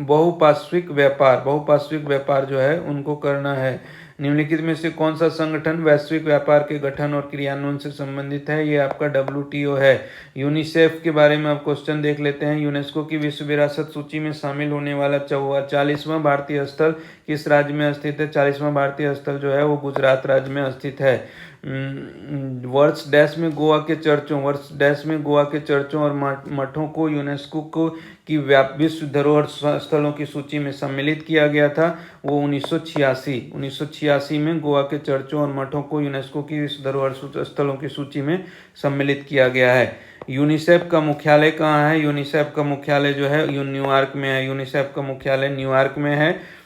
बहुपार्श्विक व्यापार जो है उनको करना है। निम्नलिखित में से कौन सा संगठन वैश्विक व्यापार के गठन और क्रियान्वयन से संबंधित है? ये आपका WTO है। यूनिसेफ के बारे में आप क्वेश्चन देख लेते हैं। यूनेस्को की विश्व विरासत सूची में शामिल होने वाला 40वां भारतीय स्थल किस राज्य में स्थित है? 40वां भारतीय स्थल जो है वो गुजरात राज्य में स्थित है। वर्ष डैश में गोवा के चर्चों और मठों को यूनेस्को की विश्व धरोहर स्थलों की सूची में सम्मिलित किया गया था। वो 1986 में गोवा के चर्चों और मठों को यूनेस्को की विश्व धरोहर स्थलों की सूची में सम्मिलित किया गया है। यूनिसेफ का मुख्यालय कहाँ है? यूनिसेफ का मुख्यालय जो है न्यूयॉर्क में है। यूनिसेफ का मुख्यालय न्यूयॉर्क में है।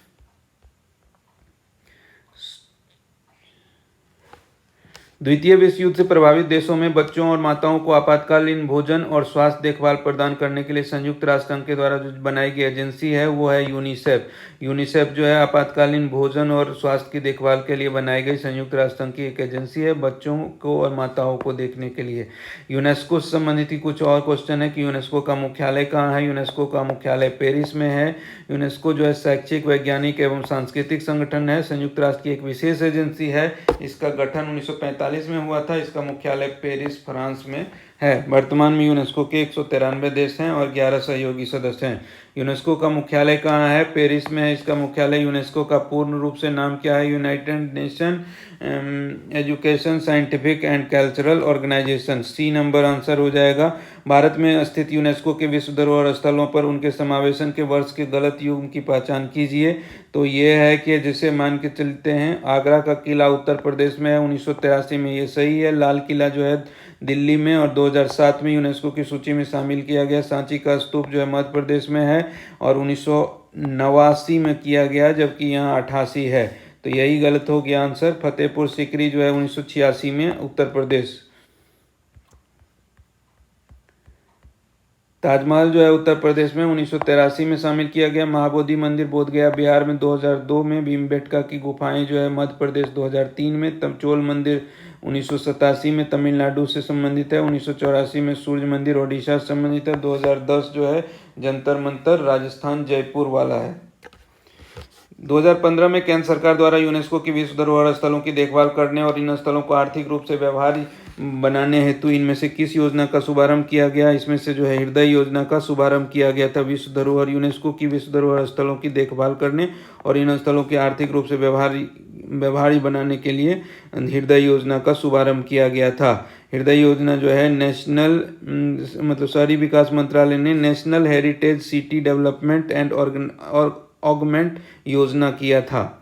द्वितीय विश्व युद्ध से प्रभावित देशों में बच्चों और माताओं को आपातकालीन भोजन और स्वास्थ्य देखभाल प्रदान करने के लिए संयुक्त राष्ट्र संघ के द्वारा जो बनाई गई एजेंसी है वो है यूनिसेफ। यूनिसेफ जो है आपातकालीन भोजन और स्वास्थ्य की देखभाल के लिए बनाई गई संयुक्त राष्ट्र संघ की एक एजेंसी है, बच्चों को और माताओं को देखने के लिए। यूनेस्को से संबंधित कुछ और क्वेश्चन है कि यूनेस्को का मुख्यालय कहाँ है? यूनेस्को का मुख्यालय पेरिस में है। यूनेस्को जो है शैक्षिक, वैज्ञानिक एवं सांस्कृतिक संगठन है, संयुक्त राष्ट्र की एक विशेष एजेंसी है। इसका गठन 1945 में हुआ था। इसका मुख्यालय पेरिस, फ्रांस में है। वर्तमान में यूनेस्को के 193 देश हैं और 11 सहयोगी सदस्य हैं। यूनेस्को का मुख्यालय कहाँ है? पेरिस में है इसका मुख्यालय। यूनेस्को का पूर्ण रूप से नाम क्या है? United Nation education, scientific and cultural organisation. C number answer हो जाएगा। भारत में स्थित यूनेस्को के विश्व धरोहर स्थलों पर उनके समावेशन के वर्ष के गलत युग की पहचान कीजिए। तो ये है कि जिसे मान के चलते हैं आगरा का किला उत्तर प्रदेश में है 1983 में, ये सही है। लाल किला जो है दिल्ली में और 2007 में यूनेस्को की सूची में शामिल किया गया। सांची का स्तूप जो है मध्य प्रदेश में है और 1989 में किया गया, जबकि यहाँ 88 है। तो यही गलत हो गया आंसर। फतेहपुर सीकरी जो है 1986 में उत्तर प्रदेश। ताजमहल जो है उत्तर प्रदेश में 1983 में शामिल किया गया। महाबोधि मंदिर बोधगया बिहार में 2002 में। भीमबेटका की गुफाएं जो है मध्य प्रदेश 2003 में। तमचोल मंदिर 1987 में तमिलनाडु से संबंधित है। 1984 में सूर्य मंदिर ओडिशा से संबंधित है। 2010 जो है जंतर मंतर राजस्थान जयपुर वाला है। 2015 में केंद्र सरकार द्वारा यूनेस्को की विश्व धरोहर स्थलों की देखभाल करने और इन स्थलों को आर्थिक रूप से व्यवहार्य बनाने हेतु इनमें से किस योजना का शुभारंभ किया गया? इसमें से जो है हृदय योजना का शुभारंभ किया गया था। विश्व धरोहर यूनेस्को की विश्व धरोहर स्थलों की देखभाल करने और इन स्थलों के आर्थिक रूप से व्यवहार्य बनाने के लिए हृदय योजना का शुभारंभ किया गया था। हृदय योजना जो है नेशनल शहरी विकास मंत्रालय ने national heritage city development and augment योजना किया था।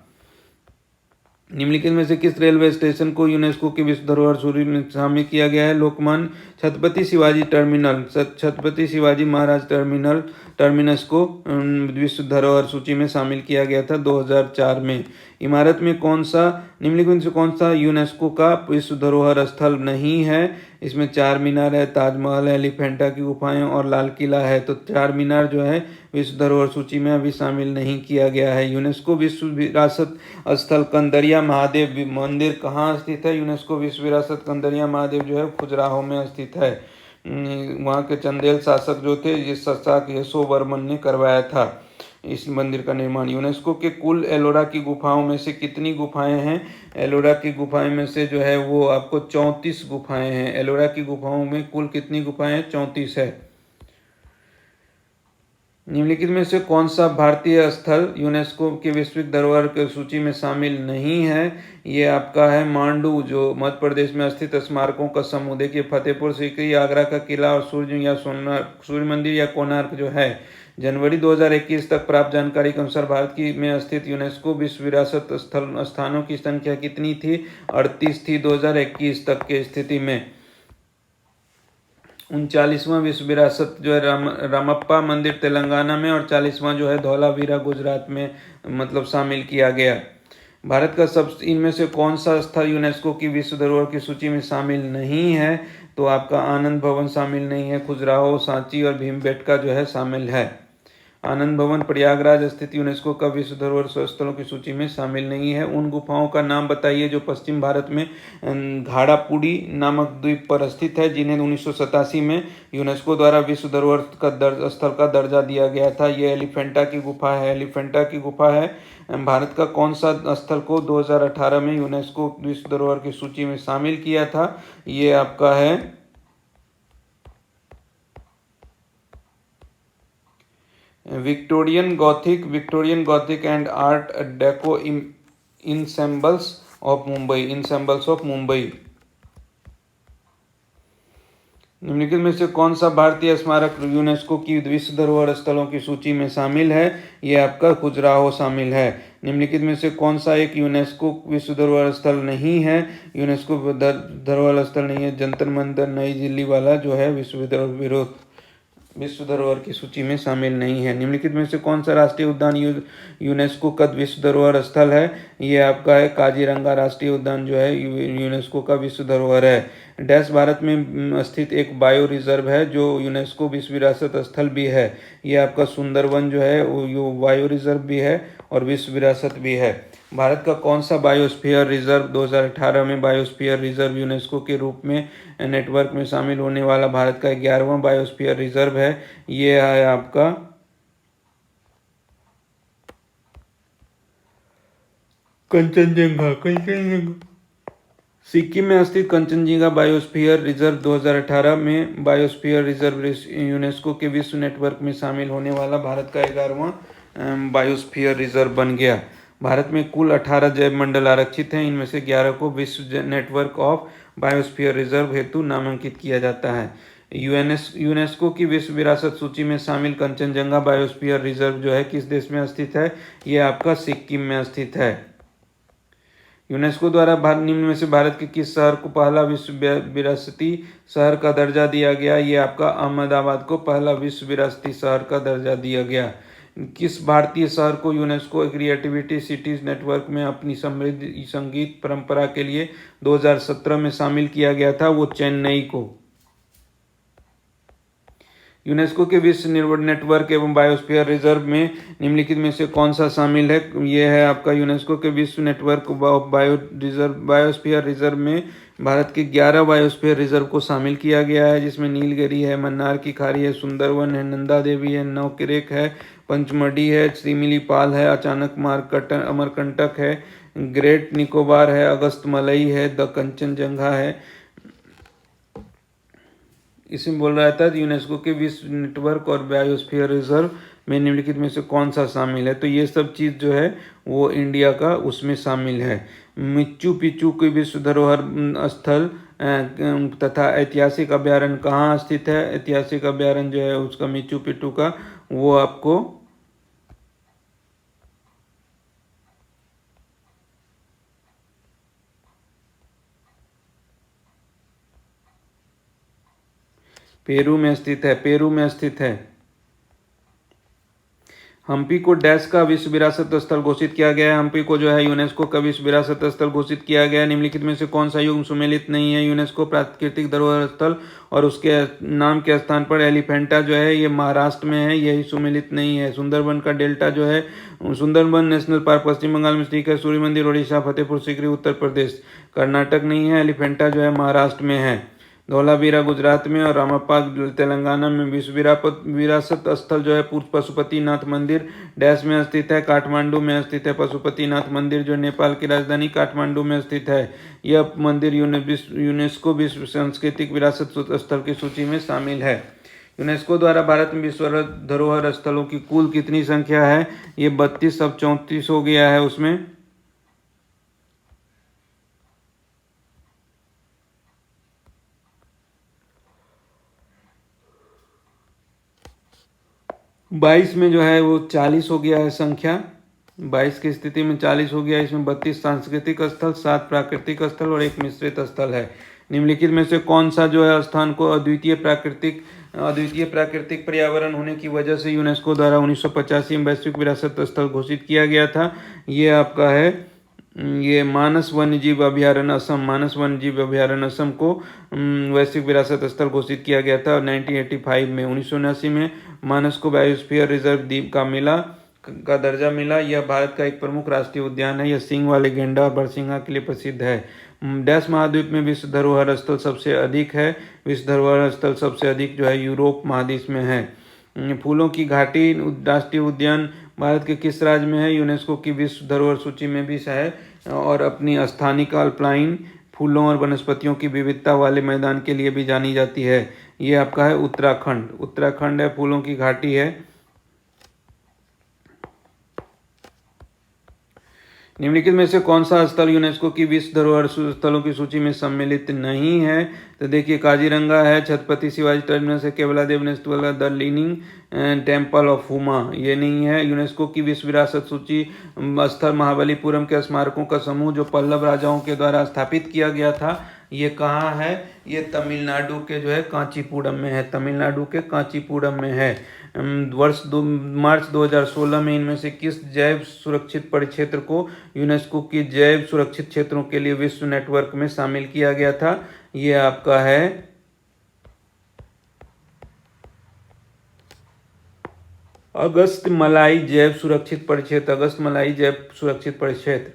निम्नलिखित में से किस रेलवे स्टेशन को यूनेस्को की विश्व धरोहर सूची में शामिल किया गया है? लोकमान्य छत्रपति शिवाजी टर्मिनल, छत्रपति शिवाजी महाराज टर्मिनस को विश्व धरोहर सूची में शामिल किया गया था 2004 में। इमारत में निम्नलिखित में से कौन सा यूनेस्को का विश्व धरोहर स्थल नहीं है? इसमें चार मीनार है, ताजमहल है, एलिफेंटा की गुफाएं और लाल किला है। तो चार मीनार जो है विश्व धरोहर सूची में अभी शामिल नहीं किया गया है। यूनेस्को विश्व विरासत स्थल कंदरिया महादेव मंदिर कहाँ स्थित है? यूनेस्को विश्व विरासत कंदरिया महादेव जो है खजुराहो में स्थित है। वहाँ के चंदेल शासक जो थे ये शशांक यशोवर्मन ने करवाया था इस मंदिर का निर्माण। यूनेस्को के कुल एलोरा की गुफाओं में से कितनी गुफाएं हैं? एलोरा की गुफाएं में से जो है वो आपको 34 गुफाएं हैं। एलोरा की गुफाओं में कुल कितनी गुफाएं हैं? 34 है। निम्नलिखित में से कौन सा भारतीय स्थल यूनेस्को की विश्व धरोहर की सूची में शामिल नहीं है? ये आपका है मांडू, जो मध्य प्रदेश में स्थित स्मारकों का समूह। देखिए फतेहपुर सीकरी, आगरा का किला और सूर्य मंदिर या कोणार्क जो है। जनवरी 2021 तक प्राप्त जानकारी के अनुसार भारत में स्थित यूनेस्को विश्व विरासत स्थानों की संख्या कितनी थी? 38 थी 2021 तक की स्थिति में। 39वां विश्व विरासत जो है रामप्पा मंदिर तेलंगाना में और 40वां जो है धौलावीरा गुजरात में शामिल किया गया। भारत का सब इनमें से कौन सा स्थल यूनेस्को की विश्व धरोहर की सूची में शामिल नहीं है? तो आपका आनंद भवन शामिल नहीं है, खजुराहो, सांची और भीमबेटका जो है शामिल है। आनंद भवन प्रयागराज स्थित यूनेस्को का विश्व धरोहर स्थलों की सूची में शामिल नहीं है। उन गुफाओं का नाम बताइए जो पश्चिम भारत में घाड़ापुड़ी नामक द्वीप पर स्थित है, जिन्हें 1987 में यूनेस्को द्वारा विश्व धरोहर का स्थल का दर्जा दिया गया था। ये एलिफेंटा की गुफा है। एलिफेंटा की गुफा है। भारत का कौन सा स्थल को 2018 में यूनेस्को विश्व धरोहर की सूची में शामिल किया था? ये आपका है Victorian Gothic and Art Deco ensembles of Mumbai. निम्नलिखित में से कौन सा भारतीय स्मारक यूनेस्को की विश्व धरोहर स्थलों की सूची में शामिल है? ये आपका खजुराहो शामिल है। निम्नलिखित में से कौन सा एक यूनेस्को विश्व धरोहर स्थल नहीं है? यूनेस्को धरोहर स्थल नहीं है। जंतर मंतर नई दिल्ली वाला जो है विश्व धरोहर की सूची में शामिल नहीं है। निम्नलिखित में से कौन सा राष्ट्रीय उद्यान यूनेस्को का विश्व धरोहर स्थल है? ये आपका है काजीरंगा राष्ट्रीय उद्यान जो है यूनेस्को का विश्व धरोहर है। डैश भारत में स्थित एक बायो रिजर्व है जो यूनेस्को विश्व विरासत स्थल भी है। ये आपका सुंदरवन जो है वो बायो रिजर्व भी है और विश्व विरासत भी है। भारत का कौन सा बायोस्फीयर रिजर्व 2018 में बायोस्फीयर रिजर्व यूनेस्को के रूप में नेटवर्क में शामिल होने वाला भारत का 11वां बायोस्फीयर रिजर्व है? ये है आपका कंचनजंगा। सिक्किम में स्थित कंचनजंगा बायोस्फीयर रिजर्व 2018 में बायोस्फीयर रिजर्व यूनेस्को के विश्व नेटवर्क में शामिल होने वाला भारत का 11वां बायोस्फीयर रिजर्व बन गया। भारत में कुल 18 जैव मंडल आरक्षित हैं। इनमें से 11 को विश्व नेटवर्क ऑफ बायोस्फीयर रिजर्व हेतु नामांकित किया जाता है। यूनेस्को की विश्व विरासत सूची में शामिल कंचनजंगा बायोस्फीयर रिजर्व जो है किस देश में स्थित है? ये आपका सिक्किम में स्थित है। यूनेस्को द्वारा निम्न में से भारत के किस शहर को पहला विश्व विरासती शहर का दर्जा दिया गया? ये आपका अहमदाबाद को पहला विश्व विरासती शहर का दर्जा दिया गया। किस भारतीय शहर को यूनेस्को क्रिएटिविटी सिटीज नेटवर्क में अपनी समृद्ध संगीत परंपरा के लिए 2017 में शामिल किया गया था? वो चेन्नई को। यूनेस्को के विश्व नेटवर्क एवं बायोस्फीयर रिजर्व में निम्नलिखित में से कौन सा शामिल है? यह है आपका यूनेस्को के विश्व नेटवर्क बायोस्फीयर रिजर्व में भारत के 11 बायोस्फीयर रिजर्व को शामिल किया गया है, जिसमें नीलगिरी है, मन्नार की खाड़ी है, सुंदरवन है, नंदा देवी है, नौकिरेक है, पंचमढ़ी है, श्रीमिलीपाल है, अमरकंटक है, ग्रेट निकोबार है, अगस्तमलई है, द कंचनजंगा है। इसमें बोल रहा था यूनेस्को के विश्व नेटवर्क और बायोस्फीयर रिजर्व में निम्नलिखित में से कौन सा शामिल है? तो ये सब चीज़ जो है वो इंडिया का उसमें शामिल है। मिच्चू पिच्चू के विश्व धरोहर स्थल तथा ऐतिहासिक अभ्यारण्य कहाँ स्थित है? ऐतिहासिक अभ्यारण्य जो है उसका मिच्चू पिच्चू का वो आपको पेरू में स्थित है। हम्पी को डैश का विश्व विरासत स्थल घोषित किया गया है। हम्पी को जो है यूनेस्को का विश्व विरासत स्थल घोषित किया गया है। निम्नलिखित में से कौन सा युग सुमेलित नहीं है? यूनेस्को प्राकृतिक धरोहर स्थल और उसके नाम के स्थान पर एलिफेंटा जो है ये महाराष्ट्र में है, यही सुमेलित नहीं है। सुंदरबन का डेल्टा जो है सुंदरबन नेशनल पार्क पश्चिम बंगाल में स्थित है। सूर्य मंदिर ओडिशा, फतेहपुर सीकरी उत्तर प्रदेश, कर्नाटक नहीं है। एलिफेंटा जो है महाराष्ट्र में है। धौलावीरा गुजरात में और रामप्पा तेलंगाना में विश्व विरासत स्थल जो है पशुपतिनाथ मंदिर डैश में स्थित है, काठमांडू में स्थित है। पशुपतिनाथ मंदिर जो नेपाल की राजधानी काठमांडू में स्थित है। यह मंदिर यूनेस्को विश्व सांस्कृतिक विरासत स्थल की सूची में शामिल है। यूनेस्को द्वारा भारत में विश्व धरोहर स्थलों की कुल कितनी संख्या है? ये 32 अब 34 हो गया है। उसमें 22 में जो है वो 40 हो गया है संख्या। 22 की स्थिति में 40 हो गया। इसमें 32 सांस्कृतिक स्थल, 7 प्राकृतिक स्थल और 1 मिश्रित स्थल है। निम्नलिखित में से कौन सा जो है स्थान को अद्वितीय प्राकृतिक पर्यावरण होने की वजह से यूनेस्को द्वारा 1985 में वैश्विक विरासत स्थल घोषित किया गया था? ये आपका है ये मानस वन्यजीव अभयारण्य असम, मानस वन्यजीव अभयारण्य असम को वैश्विक विरासत स्थल घोषित किया गया था 1985 में। 1979 में मानस को बायोस्फीयर रिजर्व द्वीप का दर्जा मिला। यह भारत का एक प्रमुख राष्ट्रीय उद्यान है। यह सींग वाले गेंडा और बरसिंघा के लिए प्रसिद्ध है। डैश महाद्वीप में विश्व धरोहर स्थल सबसे अधिक है। विश्व धरोहर स्थल सबसे अधिक जो है यूरोप महाद्वीप में है। फूलों की घाटी राष्ट्रीय उद्यान भारत के किस राज्य में है? यूनेस्को की विश्व धरोहर सूची में भी है और अपनी स्थानिक अल्पाइन फूलों और वनस्पतियों की विविधता वाले मैदान के लिए भी जानी जाती है। ये आपका है उत्तराखंड। उत्तराखंड है, फूलों की घाटी है। निम्नलिखित में से कौन सा स्थल यूनेस्को की विश्व धरोहर स्थलों की सूची में सम्मिलित नहीं है? तो देखिए, काजीरंगा है, छत्रपति शिवाजी टर्मिनस है, Keoladeo national, the leaning temple of Huma, ये नहीं है। यूनेस्को की विश्व विरासत सूची स्थल महाबलीपुरम के स्मारकों का समूह जो पल्लव राजाओं के द्वारा स्थापित किया गया था, ये कहाँ है? ये तमिलनाडु के जो है कांचीपुरम में है। तमिलनाडु के कांचीपुरम में है। मार्च 2016 में इनमें से किस जैव सुरक्षित परिक्षेत्र को यूनेस्को की जैव सुरक्षित क्षेत्रों के लिए विश्व नेटवर्क में शामिल किया गया था? ये आपका है अगस्त्यमलाई जैव सुरक्षित परिक्षेत्र। अगस्त्यमलाई जैव सुरक्षित परिक्षेत्र।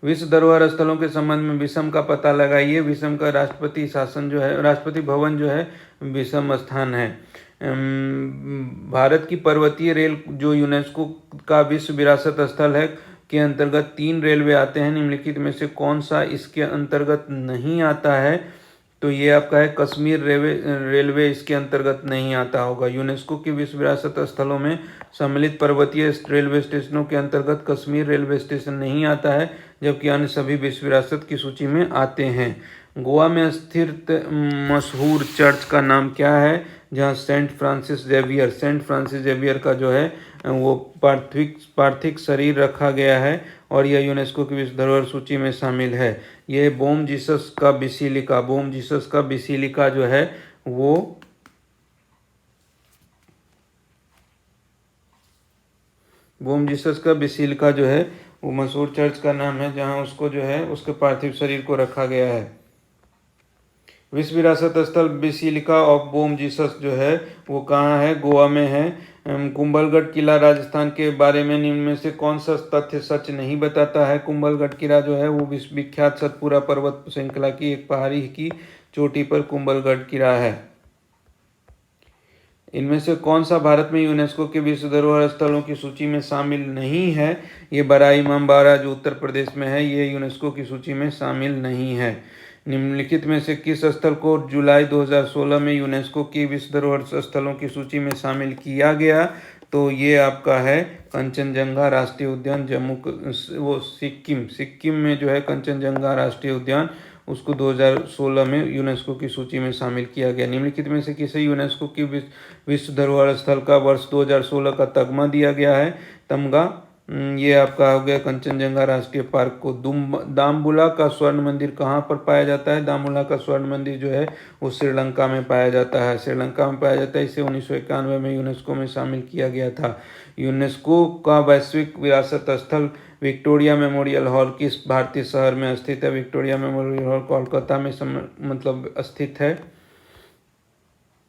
विश्व धरोहर स्थलों के संबंध में विषम का पता लगाइए। विषम का राष्ट्रपति शासन जो है, राष्ट्रपति भवन जो है विषम स्थान है। भारत की पर्वतीय रेल जो यूनेस्को का विश्व विरासत स्थल है के अंतर्गत 3 रेलवे आते हैं। निम्नलिखित में से कौन सा इसके अंतर्गत नहीं आता है? तो ये आपका है कश्मीर रेलवे इसके अंतर्गत नहीं आता होगा। यूनेस्को की विश्व विरासत स्थलों में सम्मिलित पर्वतीय रेलवे स्टेशनों के अंतर्गत कश्मीर रेलवे स्टेशन नहीं आता है, जबकि अन्य सभी विश्व विरासत की सूची में आते हैं। गोवा में स्थित मशहूर चर्च का नाम क्या है जहाँ सेंट फ्रांसिस जेवियर का जो है वो पार्थिव शरीर रखा गया है और यह यूनेस्को की विश्व धरोहर सूची में शामिल है? ये बोम जीसस का बिसिलिका जो है वो बोम जीसस का बिसिलिका जो है वो मशहूर चर्च का नाम है जहां उसको जो है उसके पार्थिव शरीर को रखा गया है। विश्व विरासत स्थल बिसिलिका ऑफ बोम जीसस जो है वो कहाँ है? गोवा में है। कुंभलगढ़ किला राजस्थान के बारे में निम्न में से कौन सा तथ्य सच नहीं बताता है? कुंभलगढ़ किला जो है वो विश्व विख्यात सतपुरा पर्वत श्रृंखला की एक पहाड़ी की चोटी पर कुंभलगढ़ किला है। इनमें से कौन सा भारत में यूनेस्को के विश्व धरोहर स्थलों की सूची में शामिल नहीं है? ये बराई इमामबाड़ा जो उत्तर प्रदेश में है, ये यूनेस्को की सूची में शामिल नहीं है। निम्नलिखित में से किस स्थल को जुलाई 2016 में यूनेस्को की विश्व धरोहर स्थलों की सूची में शामिल किया गया? तो ये आपका है कंचनजंगा राष्ट्रीय उद्यान, सिक्किम में जो है कंचनजंगा राष्ट्रीय उद्यान, उसको 2016 में यूनेस्को की सूची में शामिल किया गया। निम्नलिखित में से किसे यूनेस्को की विश्व धरोहर स्थल का वर्ष 2016 का तगमा दिया गया है? तमगा। ये आपका हो गया कंचनजंगा राष्ट्रीय पार्क को। दामबुला का स्वर्ण मंदिर कहाँ पर पाया जाता है? दामबुला का स्वर्ण मंदिर जो है वो श्रीलंका में पाया जाता है। इसे 1991 में यूनेस्को में शामिल किया गया था। यूनेस्को का वैश्विक विरासत स्थल विक्टोरिया मेमोरियल हॉल किस भारतीय शहर में स्थित है? विक्टोरिया मेमोरियल हॉल कोलकाता में स्थित है।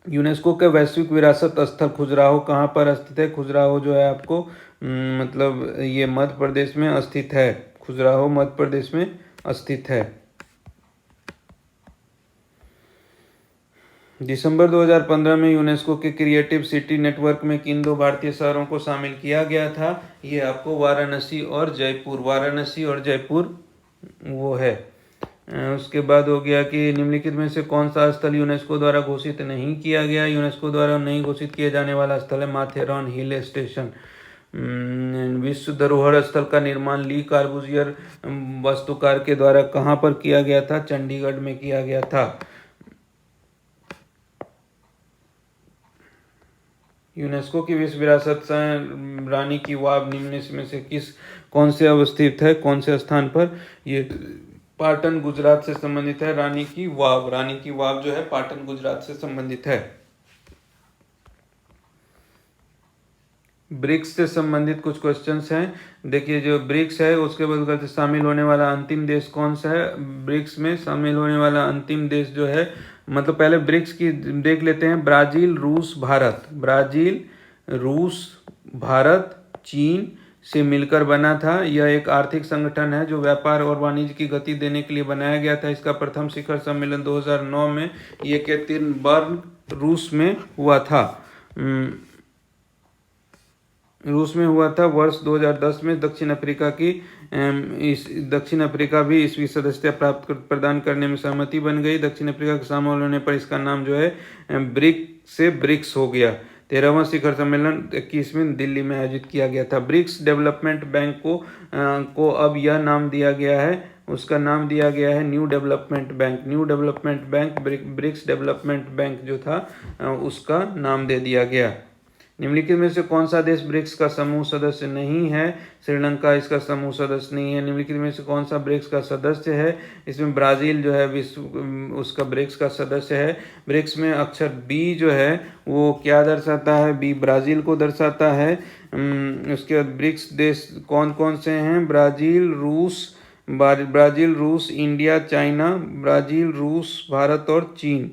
यूनेस्को के वैश्विक विरासत स्थल खजुराहो कहाँ पर स्थित है? खजुराहो जो है आपको ये मध्य प्रदेश में स्थित है। खजुराहो मध्य प्रदेश में स्थित है। दिसंबर 2015 में यूनेस्को के क्रिएटिव सिटी नेटवर्क में किन 2 भारतीय शहरों को शामिल किया गया था? ये आपको वाराणसी और जयपुर वो है। उसके बाद हो गया कि निम्नलिखित में से कौन सा स्थल यूनेस्को द्वारा घोषित नहीं किया गया? यूनेस्को द्वारा नहीं घोषित किए जाने वाला स्थल है माथेरॉन हिल स्टेशन। विश्व धरोहर स्थल का निर्माण ली कार्बूजियर वास्तुकार के द्वारा कहाँ पर किया गया था? चंडीगढ़ में किया गया था। यूनेस्को की विश्व विरासत रानी की वाव निम्न में से कौन से अवस्थित है? कौन से स्थान पर? ये पाटन गुजरात से संबंधित है। रानी की वाव जो है पाटन गुजरात से संबंधित है। ब्रिक्स से संबंधित कुछ क्वेश्चंस हैं। देखिए जो ब्रिक्स है उसके बाद शामिल होने वाला अंतिम देश कौन सा है। ब्रिक्स में शामिल होने वाला अंतिम देश जो है, मतलब पहले ब्रिक्स की देख लेते हैं। ब्राजील, रूस, भारत। ब्राजील, रूस, भारत, चीन से मिलकर बना था। यह एक आर्थिक संगठन है जो व्यापार और वाणिज्य की गति देने के लिए बनाया गया था। इसका प्रथम शिखर सम्मेलन 2009 में येकेतेरिनबर्ग रूस में हुआ था। वर्ष 2010 में दक्षिण अफ्रीका भी इसकी सदस्यता प्रदान करने में सहमति बन गई। दक्षिण अफ्रीका के शामिल होने पर इसका नाम जो है ब्रिक्स हो गया। 13वां शिखर सम्मेलन 21 में दिल्ली में आयोजित किया गया था। ब्रिक्स डेवलपमेंट बैंक को अब यह नाम दिया गया है, उसका नाम दिया गया है new development bank. BRICS development bank जो था उसका नाम दे दिया गया। निम्नलिखित में से कौन सा देश ब्रिक्स का समूह सदस्य नहीं है। श्रीलंका इसका समूह सदस्य नहीं है। निम्नलिखित में से कौन सा ब्रिक्स का सदस्य है। इसमें ब्राजील जो है विश्व उसका ब्रिक्स का सदस्य है। ब्रिक्स में अक्षर बी जो है वो क्या दर्शाता है, बी ब्राजील को दर्शाता है। उसके बाद ब्रिक्स देश कौन कौन से हैं, ब्राजील, रूस, इंडिया, चाइना, ब्राजील, रूस, भारत और चीन।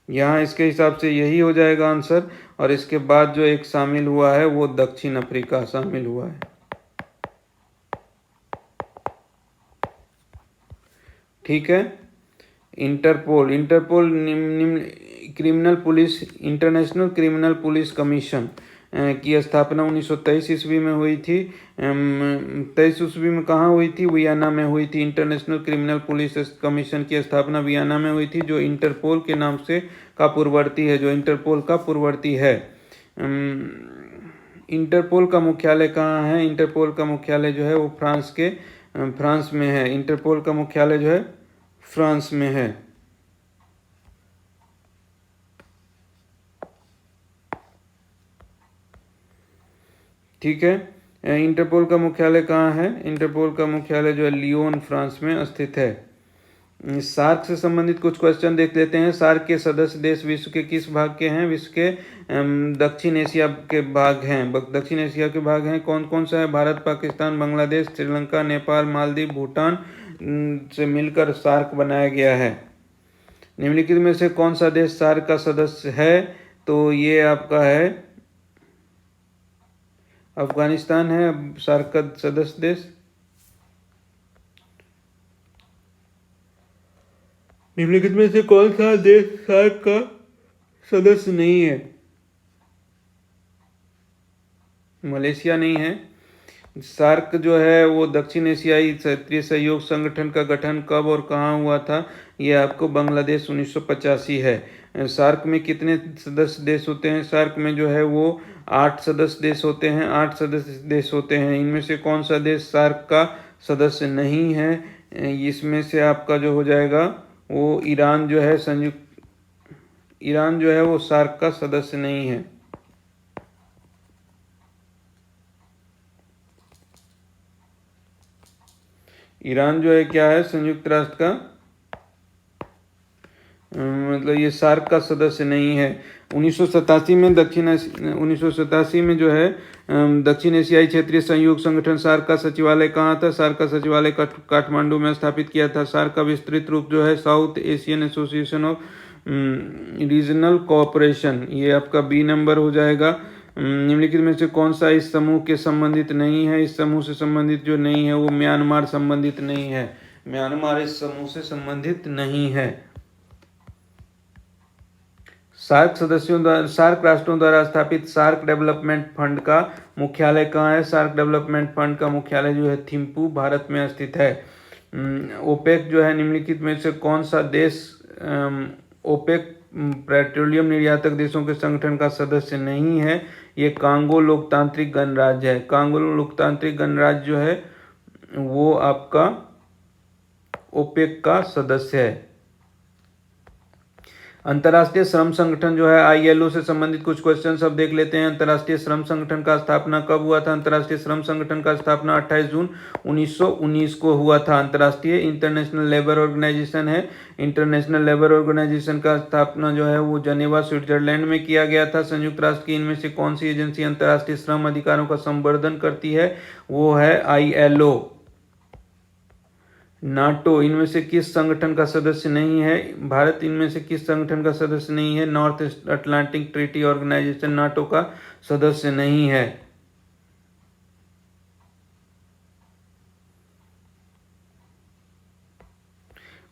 यहाँ इसके हिसाब से यही हो जाएगा आंसर। और इसके बाद जो एक शामिल हुआ है वो दक्षिण अफ्रीका शामिल हुआ है। ठीक है। Interpol international criminal police commission की स्थापना 1923 ईस्वी में हुई थी। 23 ईस्वी में कहाँ हुई थी, वियना में हुई थी। इंटरनेशनल क्रिमिनल पुलिस कमीशन की स्थापना वियना में हुई थी, जो इंटरपोल के नाम से का पूर्ववर्ती है। इंटरपोल का मुख्यालय कहाँ है। इंटरपोल का मुख्यालय जो है वो फ्रांस में है। इंटरपोल का मुख्यालय जो है फ्रांस में है। ठीक है। इंटरपोल का मुख्यालय कहाँ है। इंटरपोल का मुख्यालय जो है लियोन फ्रांस में स्थित है। सार्क से संबंधित कुछ क्वेश्चन देख लेते हैं। सार्क के सदस्य देश विश्व के किस भाग के हैं। विश्व के दक्षिण एशिया के भाग हैं। कौन कौन सा है, भारत, पाकिस्तान, बांग्लादेश, श्रीलंका, नेपाल, मालदीव, भूटान से मिलकर सार्क बनाया गया है। निम्नलिखित में से कौन सा देश सार्क का सदस्य है, तो ये आपका है अफगानिस्तान है सार्क का सदस्य देश। निम्नलिखित में से कौन सा देश सार्क का सदस्य नहीं है। मलेशिया नहीं है। सार्क जो है वो दक्षिण एशियाई क्षेत्रीय सहयोग संगठन का गठन कब और कहाँ हुआ था, ये आपको बांग्लादेश 1985 है। सार्क में कितने सदस्य देश होते हैं। सार्क में जो है वो 8 सदस्य देश होते हैं। इनमें से कौन सा देश सार्क का सदस्य नहीं है। इसमें से आपका जो हो जाएगा वो ईरान जो है वो सार्क का सदस्य नहीं है। ईरान जो है क्या है, संयुक्त राष्ट्र का मतलब ये सार्क का सदस्य नहीं है। 1987 में जो है दक्षिण एशियाई क्षेत्रीय सहयोग संगठन सार्क का सचिवालय कहाँ था। सार्क का सचिवालय काठमांडू में स्थापित किया था। सार्क का विस्तृत रूप जो है south Asian association of regional cooperation, ये आपका बी नंबर हो जाएगा। निम्नलिखित में से कौन सा इस समूह के संबंधित नहीं है। इस समूह से संबंधित जो नहीं है वो म्यांमार संबंधित नहीं है। म्यांमार इस समूह से संबंधित नहीं है। सार्क राष्ट्रों द्वारा स्थापित सार्क डेवलपमेंट फंड का मुख्यालय कहाँ है। सार्क डेवलपमेंट फंड का मुख्यालय जो है थिम्पू भारत में स्थित है। ओपेक जो है निम्नलिखित में से कौन सा देश ओपेक पेट्रोलियम निर्यातक देशों के संगठन का सदस्य नहीं है। ये कांगो लोकतांत्रिक गणराज्य है। कांगो लोकतांत्रिक गणराज्य जो है वो आपका ओपेक का सदस्य है। अंतर्राष्ट्रीय श्रम संगठन जो है ILO से संबंधित कुछ क्वेश्चन अब देख लेते हैं। अंतर्राष्ट्रीय श्रम संगठन का स्थापना कब हुआ था? अंतर्राष्ट्रीय श्रम संगठन का स्थापना 28 जून 1919 को हुआ था। अंतर्राष्ट्रीय इंटरनेशनल लेबर ऑर्गेनाइजेशन है। इंटरनेशनल लेबर ऑर्गेनाइजेशन का स्थापना जो है वो जनेवा स्विट्जरलैंड में किया गया था। संयुक्त राष्ट्र की इनमें से कौन सी एजेंसी अंतर्राष्ट्रीय श्रम अधिकारों का संवर्धन करती है? वो है ILO। नाटो इनमें से किस संगठन का सदस्य नहीं है? भारत इनमें से किस संगठन का सदस्य नहीं है? North Atlantic treaty organisation NATO का सदस्य नहीं है।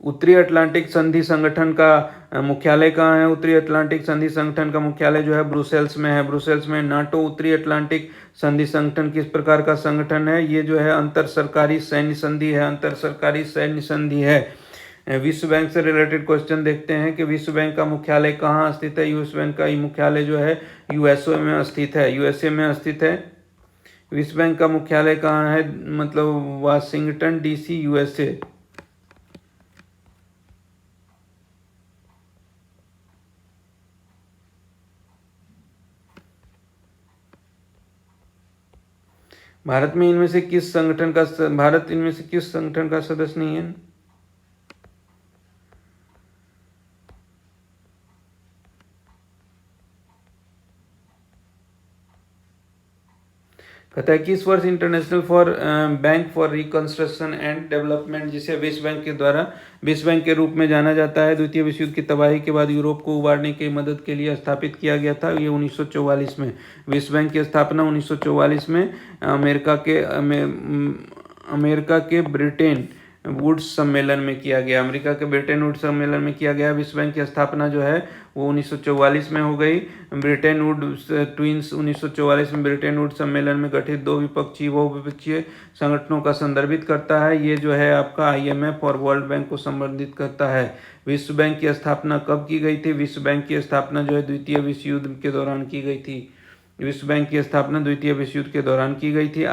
उत्तरी अटलांटिक संधि संगठन का मुख्यालय कहाँ है? उत्तरी अटलांटिक संधि संगठन का मुख्यालय जो है ब्रुसेल्स में है। ब्रुसेल्स में। नाटो उत्तरी अटलांटिक संधि संगठन किस प्रकार का संगठन है? ये जो है अंतर सरकारी सैन्य संधि है। अंतर सरकारी सैन्य संधि है। विश्व बैंक से रिलेटेड क्वेश्चन देखते हैं कि विश्व बैंक का मुख्यालय कहाँ स्थित है? विश्व बैंक का मुख्यालय जो है USA में स्थित है। USA में स्थित है। विश्व बैंक का मुख्यालय कहाँ है? मतलब वाशिंगटन DC USA। भारत इनमें से किस संगठन का सदस्य नहीं है? कहता है किस वर्ष international bank for reconstruction and development, जिसे विश्व बैंक के रूप में जाना जाता है, द्वितीय विश्व युद्ध की तबाही के बाद यूरोप को उबारने की मदद के लिए स्थापित किया गया था। ये 1944 में। विश्व बैंक की स्थापना 1944 में अमेरिका के ब्रिटेन वुड्स सम्मेलन में किया गया। अमेरिका के ब्रिटेन वुड्स सम्मेलन में किया गया। विश्व बैंक की स्थापना जो है वो 1944 में हो गई। ब्रिटेन वुड्स ट्विंस 1944 में ब्रिटेन वुड्स सम्मेलन में गठित दो बहुविपक्षीय संगठनों का संदर्भित करता है। ये जो है आपका IMF और वर्ल्ड बैंक को संबंधित करता है। विश्व बैंक की स्थापना कब की गई थी? विश्व बैंक की स्थापना जो है द्वितीय विश्व युद्ध के दौरान की गई थी। विश्व बैंक की स्थापना द्वितीय विश्व युद्ध के दौरान की गई थी।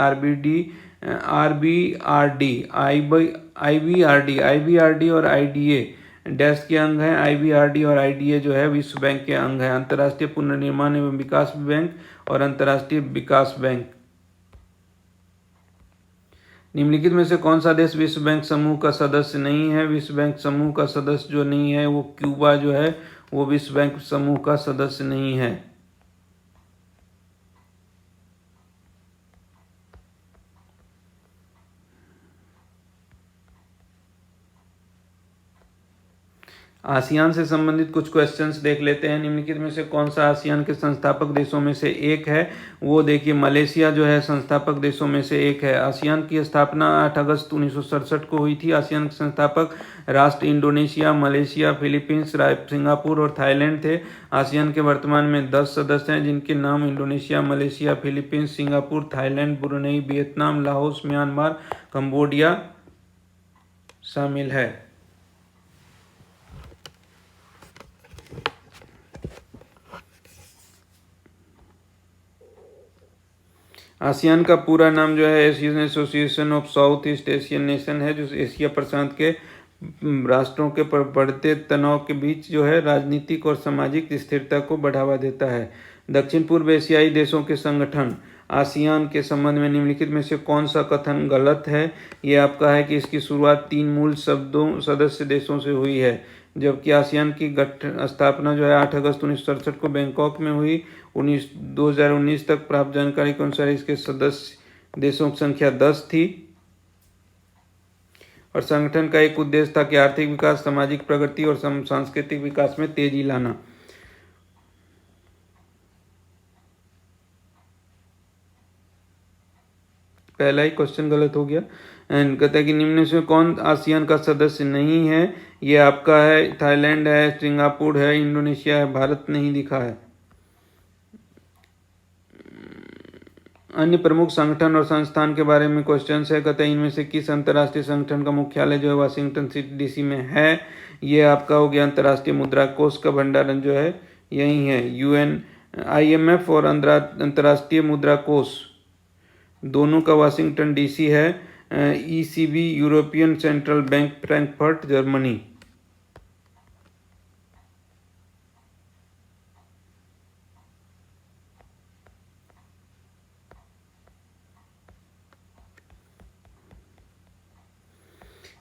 IBRD और IDA डैश के अंग हैं। IBRD और IDA जो है विश्व बैंक के अंग हैं। अंतर्राष्ट्रीय पुनर्निर्माण एवं विकास बैंक और अंतर्राष्ट्रीय विकास बैंक। निम्नलिखित में से कौन सा देश विश्व बैंक समूह का सदस्य नहीं है? विश्व बैंक समूह का सदस्य जो नहीं है वो क्यूबा जो है वो विश्व बैंक समूह का सदस्य नहीं है। आसियान से संबंधित कुछ क्वेश्चंस देख लेते हैं। निम्नलिखित में से कौन सा आसियान के संस्थापक देशों में से एक है? वो देखिए मलेशिया जो है संस्थापक देशों में से एक है। आसियान की स्थापना 8 अगस्त 1967 को हुई थी। आसियान के संस्थापक राष्ट्र इंडोनेशिया, मलेशिया, फिलीपींस, सिंगापुर और थाईलैंड थे। आसियान के वर्तमान में 10 सदस्य हैं, जिनके नाम Indonesia, Malaysia, Philippines, Singapore, Thailand, Brunei, Vietnam, Laos, Myanmar, Cambodia शामिल है। आसियान का पूरा नाम जो है Asian association of south east Asian nation है, जो एशिया प्रशांत के राष्ट्रों के बढ़ते तनाव के बीच जो है राजनीतिक और सामाजिक स्थिरता को बढ़ावा देता है। दक्षिण पूर्व एशियाई देशों के संगठन आसियान के संबंध में निम्नलिखित में से कौन सा कथन गलत है? ये आपका है कि इसकी शुरुआत 3 मूल सदस्य देशों से हुई है, जबकि आसियान की स्थापना जो है 8 अगस्त 1967 को बैंकॉक में हुई। 2019 तक प्राप्त जानकारी के अनुसार इसके सदस्य देशों की संख्या 10 थी और संगठन का एक उद्देश्य था कि आर्थिक विकास, सामाजिक प्रगति और सांस्कृतिक विकास में तेजी लाना। पहला ही क्वेश्चन गलत हो गया। एंड कहता है कि निम्न में कौन आसियान का सदस्य नहीं है? ये आपका है थाईलैंड है, सिंगापुर है, इंडोनेशिया है, भारत नहीं दिखा है। अन्य प्रमुख संगठन और संस्थान के बारे में क्वेश्चन है। कहते हैं इनमें से किस अंतर्राष्ट्रीय संगठन का मुख्यालय जो है वाशिंगटन DC में है? ये आपका हो गया अंतर्राष्ट्रीय मुद्रा कोष का भंडारण जो है यही है। IMF और अंतर्राष्ट्रीय मुद्रा कोष दोनों का वाशिंगटन DC है। ECB European central bank Frankfurt Germany.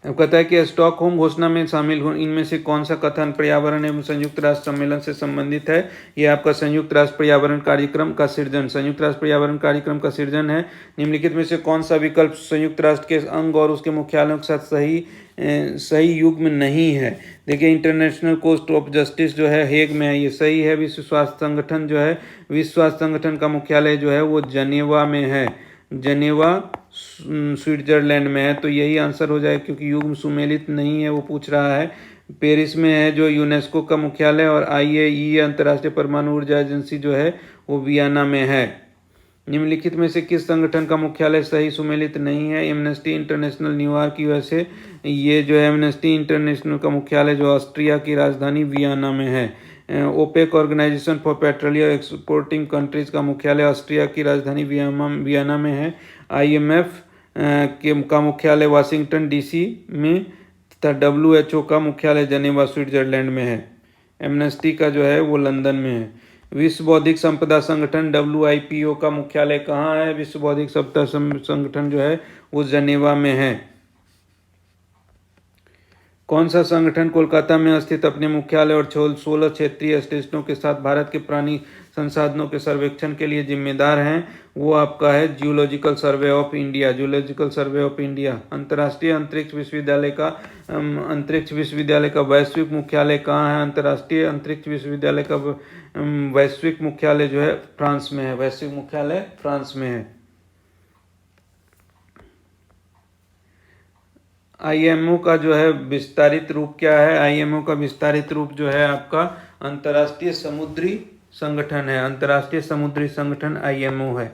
अब कहता है कि स्टॉकहोम घोषणा में शामिल हो इनमें से कौन सा कथन पर्यावरण एवं संयुक्त राष्ट्र सम्मेलन से संबंधित है। ये आपका संयुक्त राष्ट्र पर्यावरण कार्यक्रम का सृजन, संयुक्त राष्ट्र पर्यावरण कार्यक्रम का सृजन है। निम्नलिखित में से कौन सा विकल्प संयुक्त राष्ट्र के अंग और उसके मुख्यालयों के साथ सही युग्म नहीं है। देखिए, इंटरनेशनल कोर्ट ऑफ जस्टिस जो है हेग में है, ये सही है। विश्व स्वास्थ्य संगठन जो है, विश्व स्वास्थ्य संगठन का मुख्यालय जो है वो जनेवा में है, जनेवा स्विट्जरलैंड में है, तो यही आंसर हो जाए, क्योंकि युग्म सुमेलित नहीं है वो पूछ रहा है। पेरिस में है जो यूनेस्को का मुख्यालय, और IAEA अंतर्राष्ट्रीय परमाणु ऊर्जा एजेंसी जो है वो वियना में है। निम्नलिखित में से किस संगठन का मुख्यालय सही सुमेलित नहीं है। एमनेस्टी इंटरनेशनल न्यूयॉर्क USA, ये जो है एमनेस्टी इंटरनेशनल का मुख्यालय जो ऑस्ट्रिया की राजधानी वियना में है। OPEC organisation for petroleum exporting countries का मुख्यालय ऑस्ट्रिया की राजधानी वियना में है। IMF का मुख्यालय वाशिंगटन DC में तथा WHO का मुख्यालय जनेवा स्विट्जरलैंड में है। एमनेस्टी का जो है वो लंदन में है। विश्व बौद्धिक संपदा संगठन WIPO का मुख्यालय कहाँ है। विश्व बौद्धिक संपदा संगठन जो है वो जनेवा में है। कौन सा संगठन कोलकाता में स्थित अपने मुख्यालय और 16 क्षेत्रीय स्टेशनों के साथ भारत के प्राणी संसाधनों के सर्वेक्षण के लिए जिम्मेदार हैं। वो आपका है geological survey of India, geological survey of India. अंतर्राष्ट्रीय अंतरिक्ष विश्वविद्यालय का वैश्विक मुख्यालय कहाँ है। अंतर्राष्ट्रीय अंतरिक्ष विश्वविद्यालय का वैश्विक मुख्यालय जो है फ्रांस में है, वैश्विक मुख्यालय फ्रांस में है। IMO का जो है विस्तारित रूप क्या है। IMO का विस्तारित रूप जो है आपका अंतर्राष्ट्रीय समुद्री संगठन है, अंतर्राष्ट्रीय समुद्री संगठन IMO है।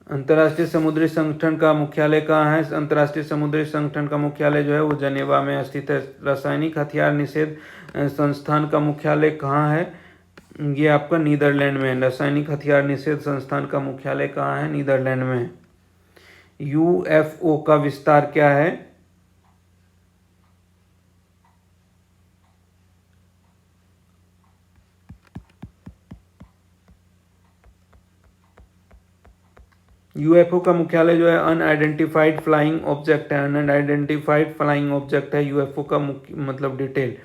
अंतर्राष्ट्रीय समुद्री संगठन का मुख्यालय कहाँ है। अंतर्राष्ट्रीय समुद्री संगठन का मुख्यालय जो है वो जनेवा में स्थित है। रासायनिक हथियार निषेध संस्थान का मुख्यालय कहाँ है। ये आपका नीदरलैंड में है। रासायनिक हथियार निषेध संस्थान का मुख्यालय कहाँ है, नीदरलैंड में है। UFO का विस्तार क्या है। UFO का मुख्यालय जो है अनआइडेंटिफाइड फ्लाइंग ऑब्जेक्ट है, अनआइडेंटिफाइड फ्लाइंग ऑब्जेक्ट है UFO का मतलब डिटेल।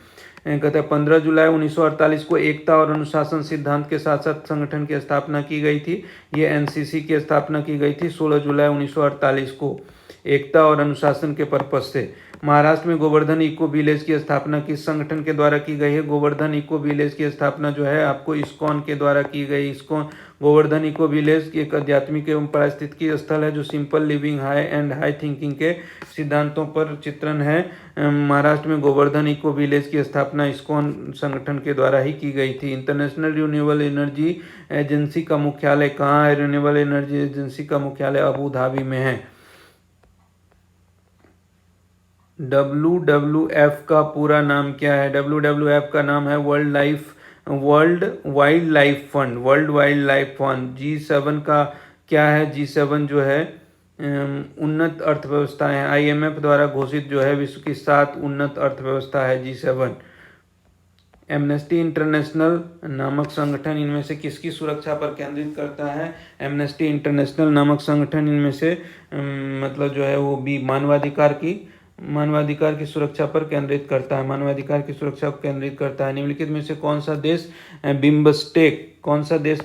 कहते हैं 15 जुलाई 1948 को एकता और अनुशासन सिद्धांत के साथ साथ संगठन की स्थापना की गई थी। ये NCC की स्थापना की गई थी 16 जुलाई 1948 को एकता और अनुशासन के पर्पज से। महाराष्ट्र में गोवर्धन इको विलेज की स्थापना किस संगठन के द्वारा की गई है। गोवर्धन इको विलेज की स्थापना जो है आपको इस्कॉन के द्वारा की गई। इस्कॉन गोवर्धन इको विलेज एक आध्यात्मिक एवं पारिस्थितिकी स्थल है जो simple living, high and high thinking के सिद्धांतों पर चित्रण है। महाराष्ट्र में गोवर्धन इको विलेज की स्थापना इस्कॉन संगठन के द्वारा ही की गई थी। इंटरनेशनल रिन्यूएबल एनर्जी एजेंसी का मुख्यालय कहाँ है। रिन्यूएबल एनर्जी एजेंसी का मुख्यालय अबू धाबी में है। WWF का पूरा नाम क्या है। WWF का नाम है world wild life fund, world wild life fund. G7 का क्या है। G7 जो है उन्नत अर्थव्यवस्थाएं हैं। IMF द्वारा घोषित जो है विश्व की 7 उन्नत अर्थव्यवस्था है G7। एमनेस्टी इंटरनेशनल नामक संगठन इनमें से किसकी सुरक्षा पर केंद्रित करता है। एमनेस्टी इंटरनेशनल नामक संगठन इनमें से मतलब जो है वो भी मानवाधिकार की सुरक्षा पर केंद्रित करता है, मानवाधिकार की सुरक्षा को केंद्रित करता है। निम्नलिखित में से कौन सा देश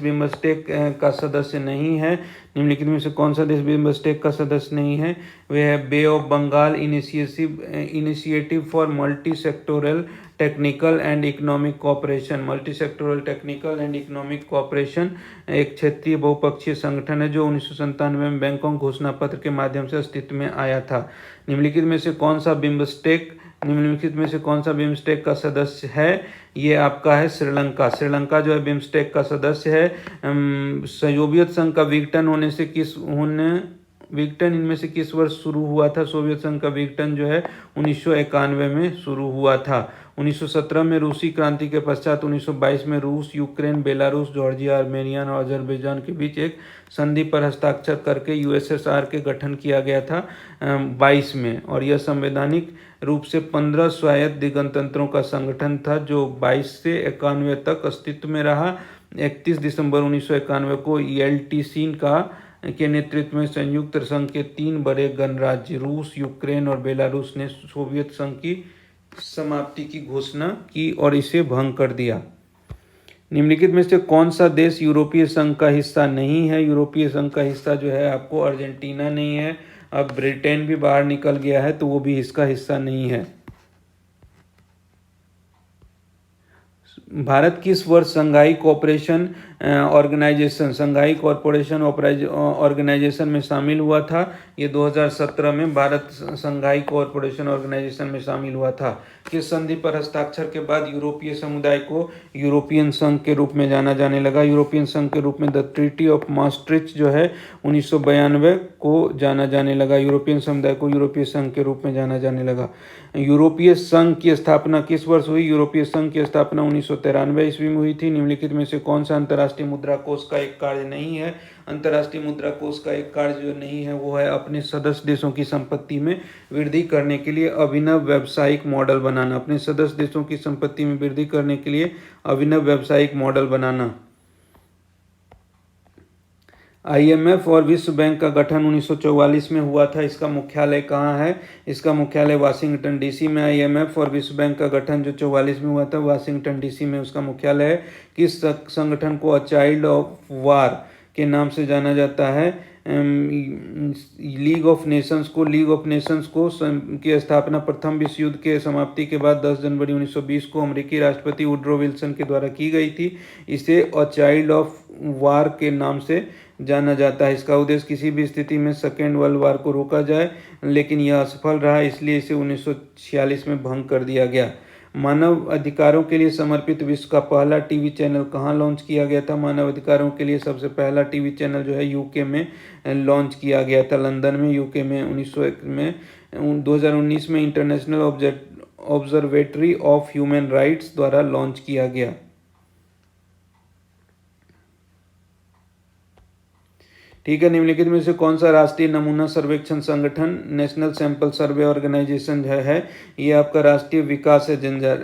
बिम्बस्टेक का सदस्य नहीं है। निम्नलिखित में से कौन सा देश बिम्बस्टेक का सदस्य नहीं है। वह है Bay of Bengal Initiative for Multi Sectoral Technical and Economic Cooperation. Multi Sectoral Technical and Economic Cooperation एक क्षेत्रीय बहुपक्षीय संगठन है जो 1997 में बैंकॉक घोषणा पत्र के माध्यम से अस्तित्व में आया था। निम्नलिखित में से कौन सा बिम्स्टेक का सदस्य है। ये आपका है श्रीलंका। श्रीलंका जो है बिम्स्टेक का सदस्य है। सोवियत संघ का विघटन इनमें से किस वर्ष शुरू हुआ था। सोवियत संघ का विघटन जो है 1991 में शुरू हुआ था। 1917 में रूसी क्रांति के पश्चात 1922 में रूस, यूक्रेन, बेलारूस, जॉर्जिया, आर्मेनिया और अजरबैजान के बीच एक संधि पर हस्ताक्षर करके USSR के गठन किया गया था 22 में। और यह संवैधानिक रूप से 15 स्वायत्त गणतंत्रों का संगठन था जो 22 से 91 तक अस्तित्व में रहा। 31 दिसंबर 1991 को येल्टिसिन का के नेतृत्व में संयुक्त संघ के 3 बड़े गणराज्य रूस, यूक्रेन और बेलारूस ने सोवियत संघ की समाप्ति की घोषणा की और इसे भंग कर दिया। निम्नलिखित में से कौन सा देश यूरोपीय संघ का हिस्सा नहीं है? यूरोपीय संघ का हिस्सा जो है आपको अर्जेंटीना नहीं है। अब ब्रिटेन भी बाहर निकल गया है तो वो भी इसका हिस्सा नहीं है। भारत किस वर्ष शंघाई कॉरपोरेशन ऑर्गेनाइजेशन में शामिल हुआ था? ये 2017 में भारत शंघाई कॉरपोरेशन ऑर्गेनाइजेशन में शामिल हुआ था। किस संधि पर हस्ताक्षर के बाद यूरोपीय समुदाय को यूरोपियन संघ के रूप में जाना जाने लगा? यूरोपियन संघ के रूप में द ट्रीटी ऑफ maastricht जो है 1992 को जाना जाने लगा। यूरोपियन समुदाय को यूरोपीय संघ के रूप में जाना जाने लगा। यूरोपीय संघ की स्थापना किस वर्ष हुई? यूरोपीय संघ की स्थापना 1993 ईस्वी में हुई थी। निम्नलिखित में से कौन सा अंतर्राष्ट्रीय मुद्रा कोष का एक कार्य नहीं है? अंतर्राष्ट्रीय मुद्रा कोष का एक कार्य जो नहीं है वो है अपने सदस्य देशों की संपत्ति में वृद्धि करने के लिए अभिनव व्यावसायिक मॉडल बनाना। अपने सदस्य देशों की संपत्ति में वृद्धि करने के लिए अभिनव व्यावसायिक मॉडल बनाना। IMF और विश्व बैंक का गठन 1944 में हुआ था। इसका मुख्यालय कहाँ है? इसका मुख्यालय वाशिंगटन DC में। IMF और विश्व बैंक का गठन जो 44 में हुआ था वाशिंगटन DC में उसका मुख्यालय है। किस संगठन को अ चाइल्ड ऑफ वार के नाम से जाना जाता है? लीग ऑफ नेशंस को की स्थापना प्रथम विश्व युद्ध के समाप्ति के बाद 10 जनवरी 1920 को अमेरिकी राष्ट्रपति वुडरो विल्सन के द्वारा की गई थी। इसे अ चाइल्ड ऑफ वार के नाम से जाना जाता है। इसका उद्देश्य किसी भी स्थिति में सेकेंड वर्ल्ड वार को रोका जाए, लेकिन यह असफल रहा, इसलिए इसे 1946 में भंग कर दिया गया। मानव अधिकारों के लिए समर्पित विश्व का पहला टीवी चैनल कहाँ लॉन्च किया गया था? मानव अधिकारों के लिए सबसे पहला टीवी चैनल जो है यूके में लॉन्च किया गया था, लंदन में, यूके में 1901 में। 2019 में international observatory of human rights द्वारा लॉन्च किया गया। ठीक है, निम्नलिखित में से कौन सा राष्ट्रीय नमूना सर्वेक्षण संगठन नेशनल सैंपल सर्वे ऑर्गेनाइजेशन है? ये आपका राष्ट्रीय विकास एजेंडा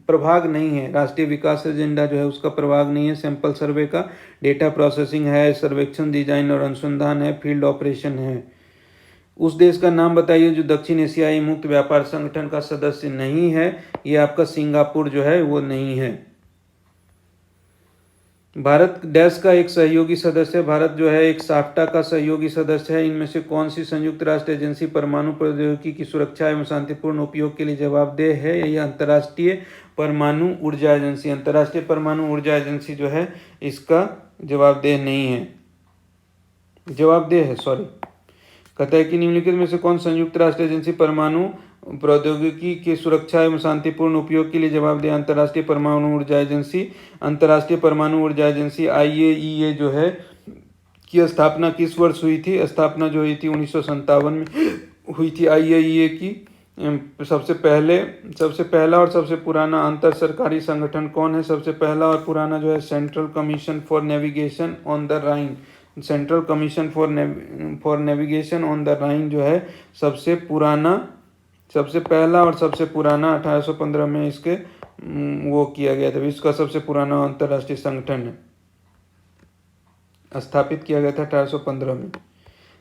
प्रभाग नहीं है। राष्ट्रीय विकास एजेंडा जो है उसका प्रभाग नहीं है। सैंपल सर्वे का डेटा प्रोसेसिंग है, सर्वेक्षण डिजाइन और अनुसंधान है, फील्ड ऑपरेशन है। उस देश का नाम बताइए जो दक्षिण एशियाई मुक्त व्यापार संगठन का सदस्य नहीं है। ये आपका सिंगापुर जो है वो नहीं है। भारत देश का एक सहयोगी सदस्य है। भारत जो है एक साफ्टा का सहयोगी सदस्य है। इनमें से कौन सी संयुक्त राष्ट्र एजेंसी परमाणु प्रौद्योगिकी की सुरक्षा एवं शांतिपूर्ण उपयोग के लिए जवाबदेह है? यह अंतर्राष्ट्रीय परमाणु ऊर्जा एजेंसी। अंतर्राष्ट्रीय परमाणु ऊर्जा एजेंसी जो है इसका जवाबदेह नहीं है, जवाबदेह है, सॉरी। कहता है कि निम्नलिखित में से कौन संयुक्त राष्ट्र एजेंसी परमाणु प्रौद्योगिकी की सुरक्षा एवं शांतिपूर्ण उपयोग के लिए जवाबदेह? अंतर्राष्ट्रीय परमाणु ऊर्जा एजेंसी। अंतर्राष्ट्रीय परमाणु ऊर्जा एजेंसी IAEA जो है की स्थापना किस वर्ष हुई थी? स्थापना जो हुई थी 1957 में हुई थी। IAEA की सबसे पहला और सबसे पुराना अंतर सरकारी संगठन कौन है? सबसे पहला और पुराना जो है Central Commission for Navigation on the Rhine. Central Commission for Navigation on the Rhine जो है सबसे पहला और सबसे पुराना 1815 में इसके वो किया गया था। विश्व का सबसे पुराना अंतर्राष्ट्रीय संगठन है, स्थापित किया गया था 1815 में।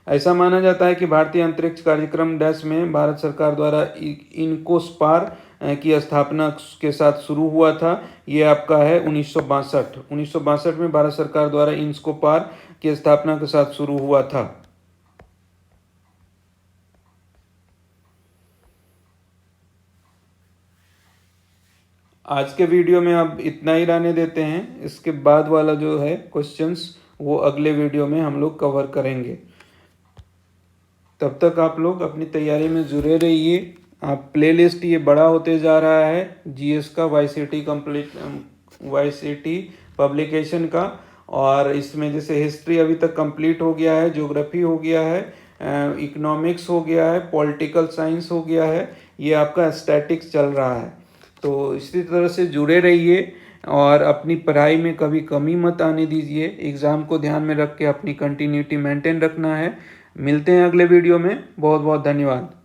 ऐसा माना जाता है कि भारतीय अंतरिक्ष कार्यक्रम डैश में भारत सरकार द्वारा इनकोस्पार की स्थापना के साथ शुरू हुआ था। ये आपका है 1962 में भारत सरकार द्वारा इनकोस्पार की स्थापना के साथ शुरू हुआ था। आज के वीडियो में अब इतना ही रहने देते हैं। इसके बाद वाला जो है क्वेश्चंस वो अगले वीडियो में हम लोग कवर करेंगे। तब तक आप लोग अपनी तैयारी में जुड़े रहिए। आप प्लेलिस्ट ये बड़ा होते जा रहा है GS का YCT पब्लिकेशन का, और इसमें जैसे हिस्ट्री अभी तक कंप्लीट हो गया है, ज्योग्राफी हो गया है, इकोनॉमिक्स हो गया है, पॉलिटिकल साइंस हो गया है, ये आपका स्टैटिक्स चल रहा है। तो इसी तरह से जुड़े रहिए और अपनी पढ़ाई में कभी कमी मत आने दीजिए। एग्ज़ाम को ध्यान में रख के अपनी कंटिन्यूटी मेंटेन रखना है। मिलते हैं अगले वीडियो में। बहुत बहुत धन्यवाद।